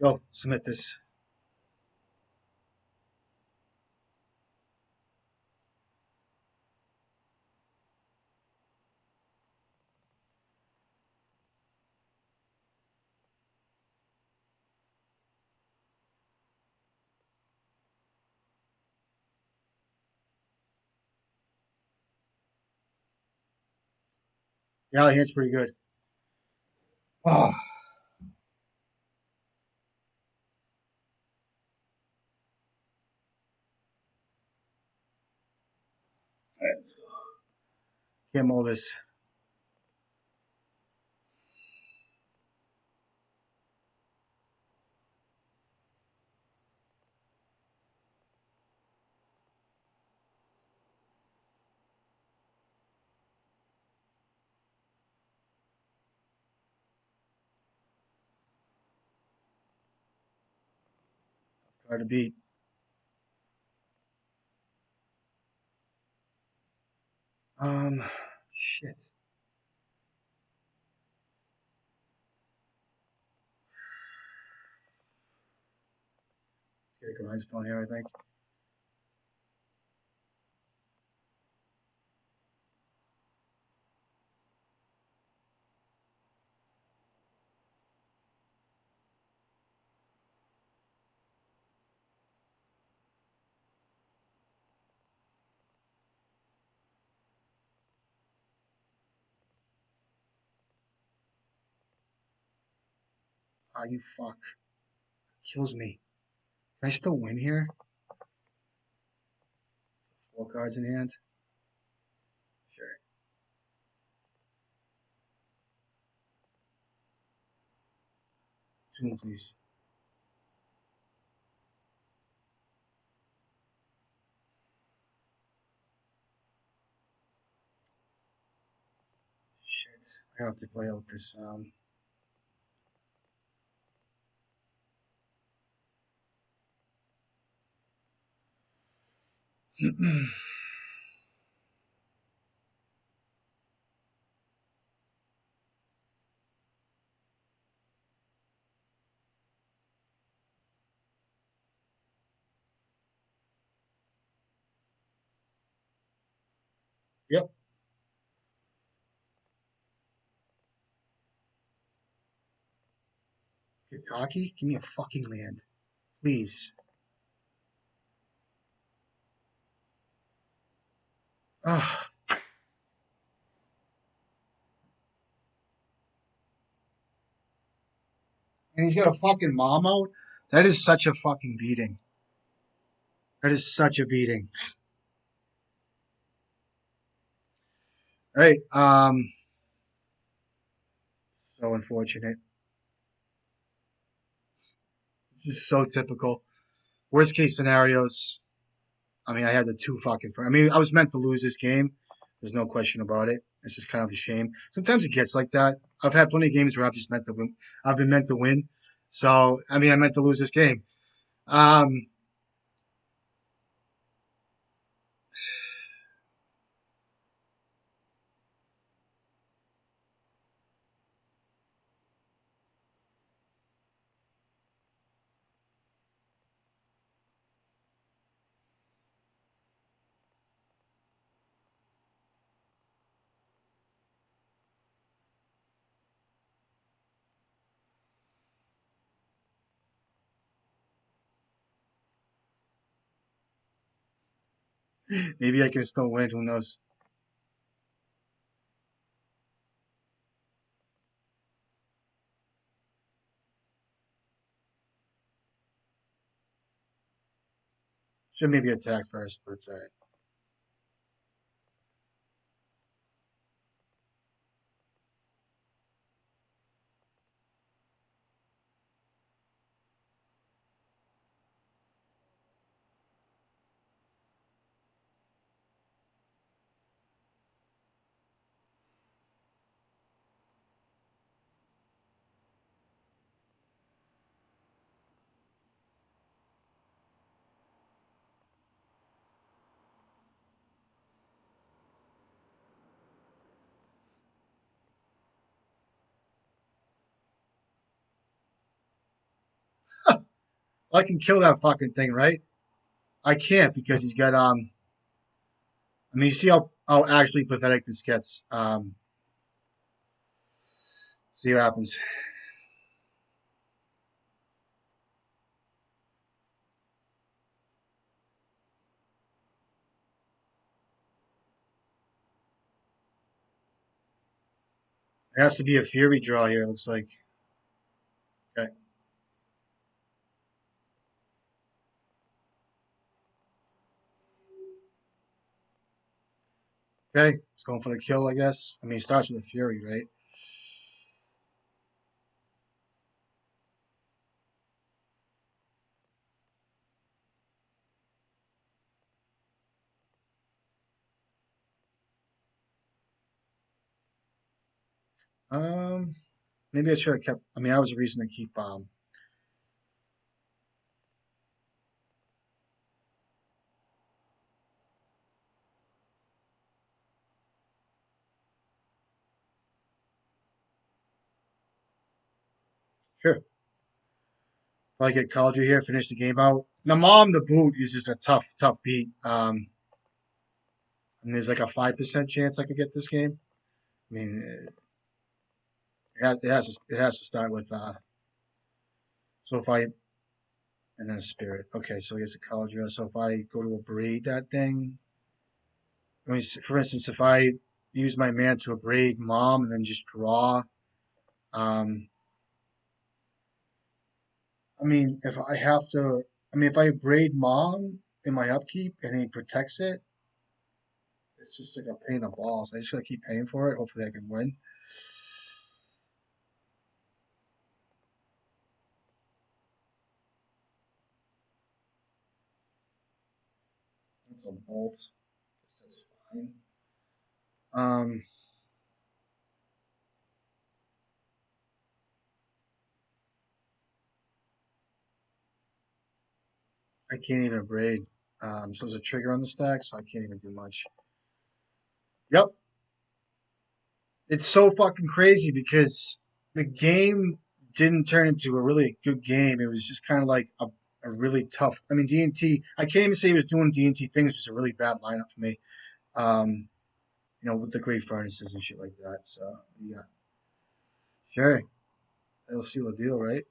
Go, submit this. Yeah, the hand's pretty good. Oh, can't mold this. Hard to beat. Shit. Get a grindstone here, I think. Ah, you fuck. Kills me. Can I still win here? 4 cards in hand? Sure. 2, please. Shit. I have to play out this. Yep. Kentucky? Give me a fucking land. Please. Ugh. And he's got a fucking mom out? That is such a fucking beating. That is such a beating. All right. So unfortunate. This is so typical. Worst case scenarios. I mean, I had the two fucking. I mean, I was meant to lose this game. There's no question about it. It's just kind of a shame. Sometimes it gets like that. I've had plenty of games where I've just meant to win. I've been meant to win. So I mean, I meant to lose this game. Um, maybe I can still win. Who knows? Should maybe attack first, but it's all right. I can kill that fucking thing, right? I can't because he's got I mean, you see how actually pathetic this gets. See what happens. It has to be a Fury draw here. It looks like. Okay. Okay. He's going for the kill, I guess. I mean, he starts with a Fury, right? Um, maybe I should have kept. I mean, that was a reason to keep. Sure. Probably get Calder here, finish the game out. Now, Mom, the boot is just a tough, tough beat. And there's like a 5% chance I could get this game. I mean, it has to start with so if I and then a spirit. Okay, so he has a Cauldron. So if I go to abrade that thing, I mean, for instance, if I use my man to abrade Mom and then just draw, um, I mean, if I have to, I mean, if I abrade Mom in my upkeep and he protects it, it's just like a pain in the balls. I just gotta keep paying for it. Hopefully, I can win. That's a bolt. That's fine. Um, I can't even abrade. So there's a trigger on the stack, so I can't even do much. Yep, it's so fucking crazy because the game didn't turn into a really good game. It was just kind of like a really tough. I mean, D&T. I can't even say he was doing D&T things. It was a really bad lineup for me. Um, with the great furnaces and shit like that. So yeah, sure, that'll seal the deal, right?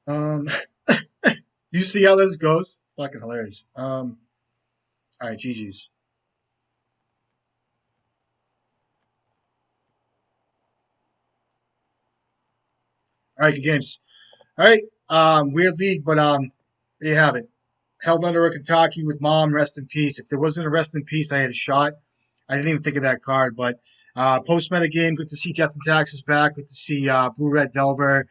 Um, you see how this goes? Fucking hilarious. All right, GG's. All right, good games. All right, weird league, but there you have it. Held under a Kentucky with Mom, rest in peace. If there wasn't a rest in peace, I had a shot. I didn't even think of that card, but post meta game, good to see Death and Taxes back. Good to see Blue Red Delver.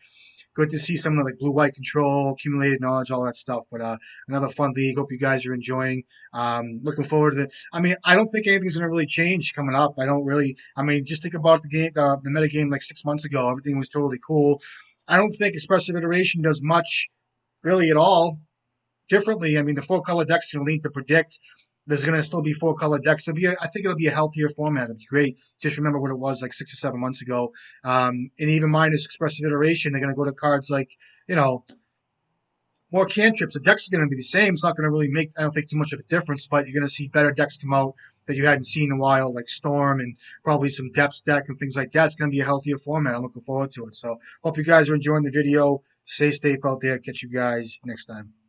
Good to see some of like Blue White Control, accumulated knowledge, all that stuff. But another fun league. Hope you guys are enjoying. Looking forward to it. I mean, I don't think anything's gonna really change coming up. I don't really. I mean, just think about the game, the meta game like 6 months ago. Everything was totally cool. I don't think expressive iteration does much really at all differently. I mean, the four color decks can lean to predict. There's going to still be four color decks. I think it'll be a healthier format. It'll be great. Just remember what it was like 6 or 7 months ago. And even minus expressive iteration, they're going to go to cards like, you know, more cantrips. The decks are going to be the same. It's not going to really make, I don't think, too much of a difference, but you're going to see better decks come out that you hadn't seen in a while, like Storm and probably some Depths deck and things like that. It's going to be a healthier format. I'm looking forward to it. So, hope you guys are enjoying the video. Stay safe out there. Catch you guys next time.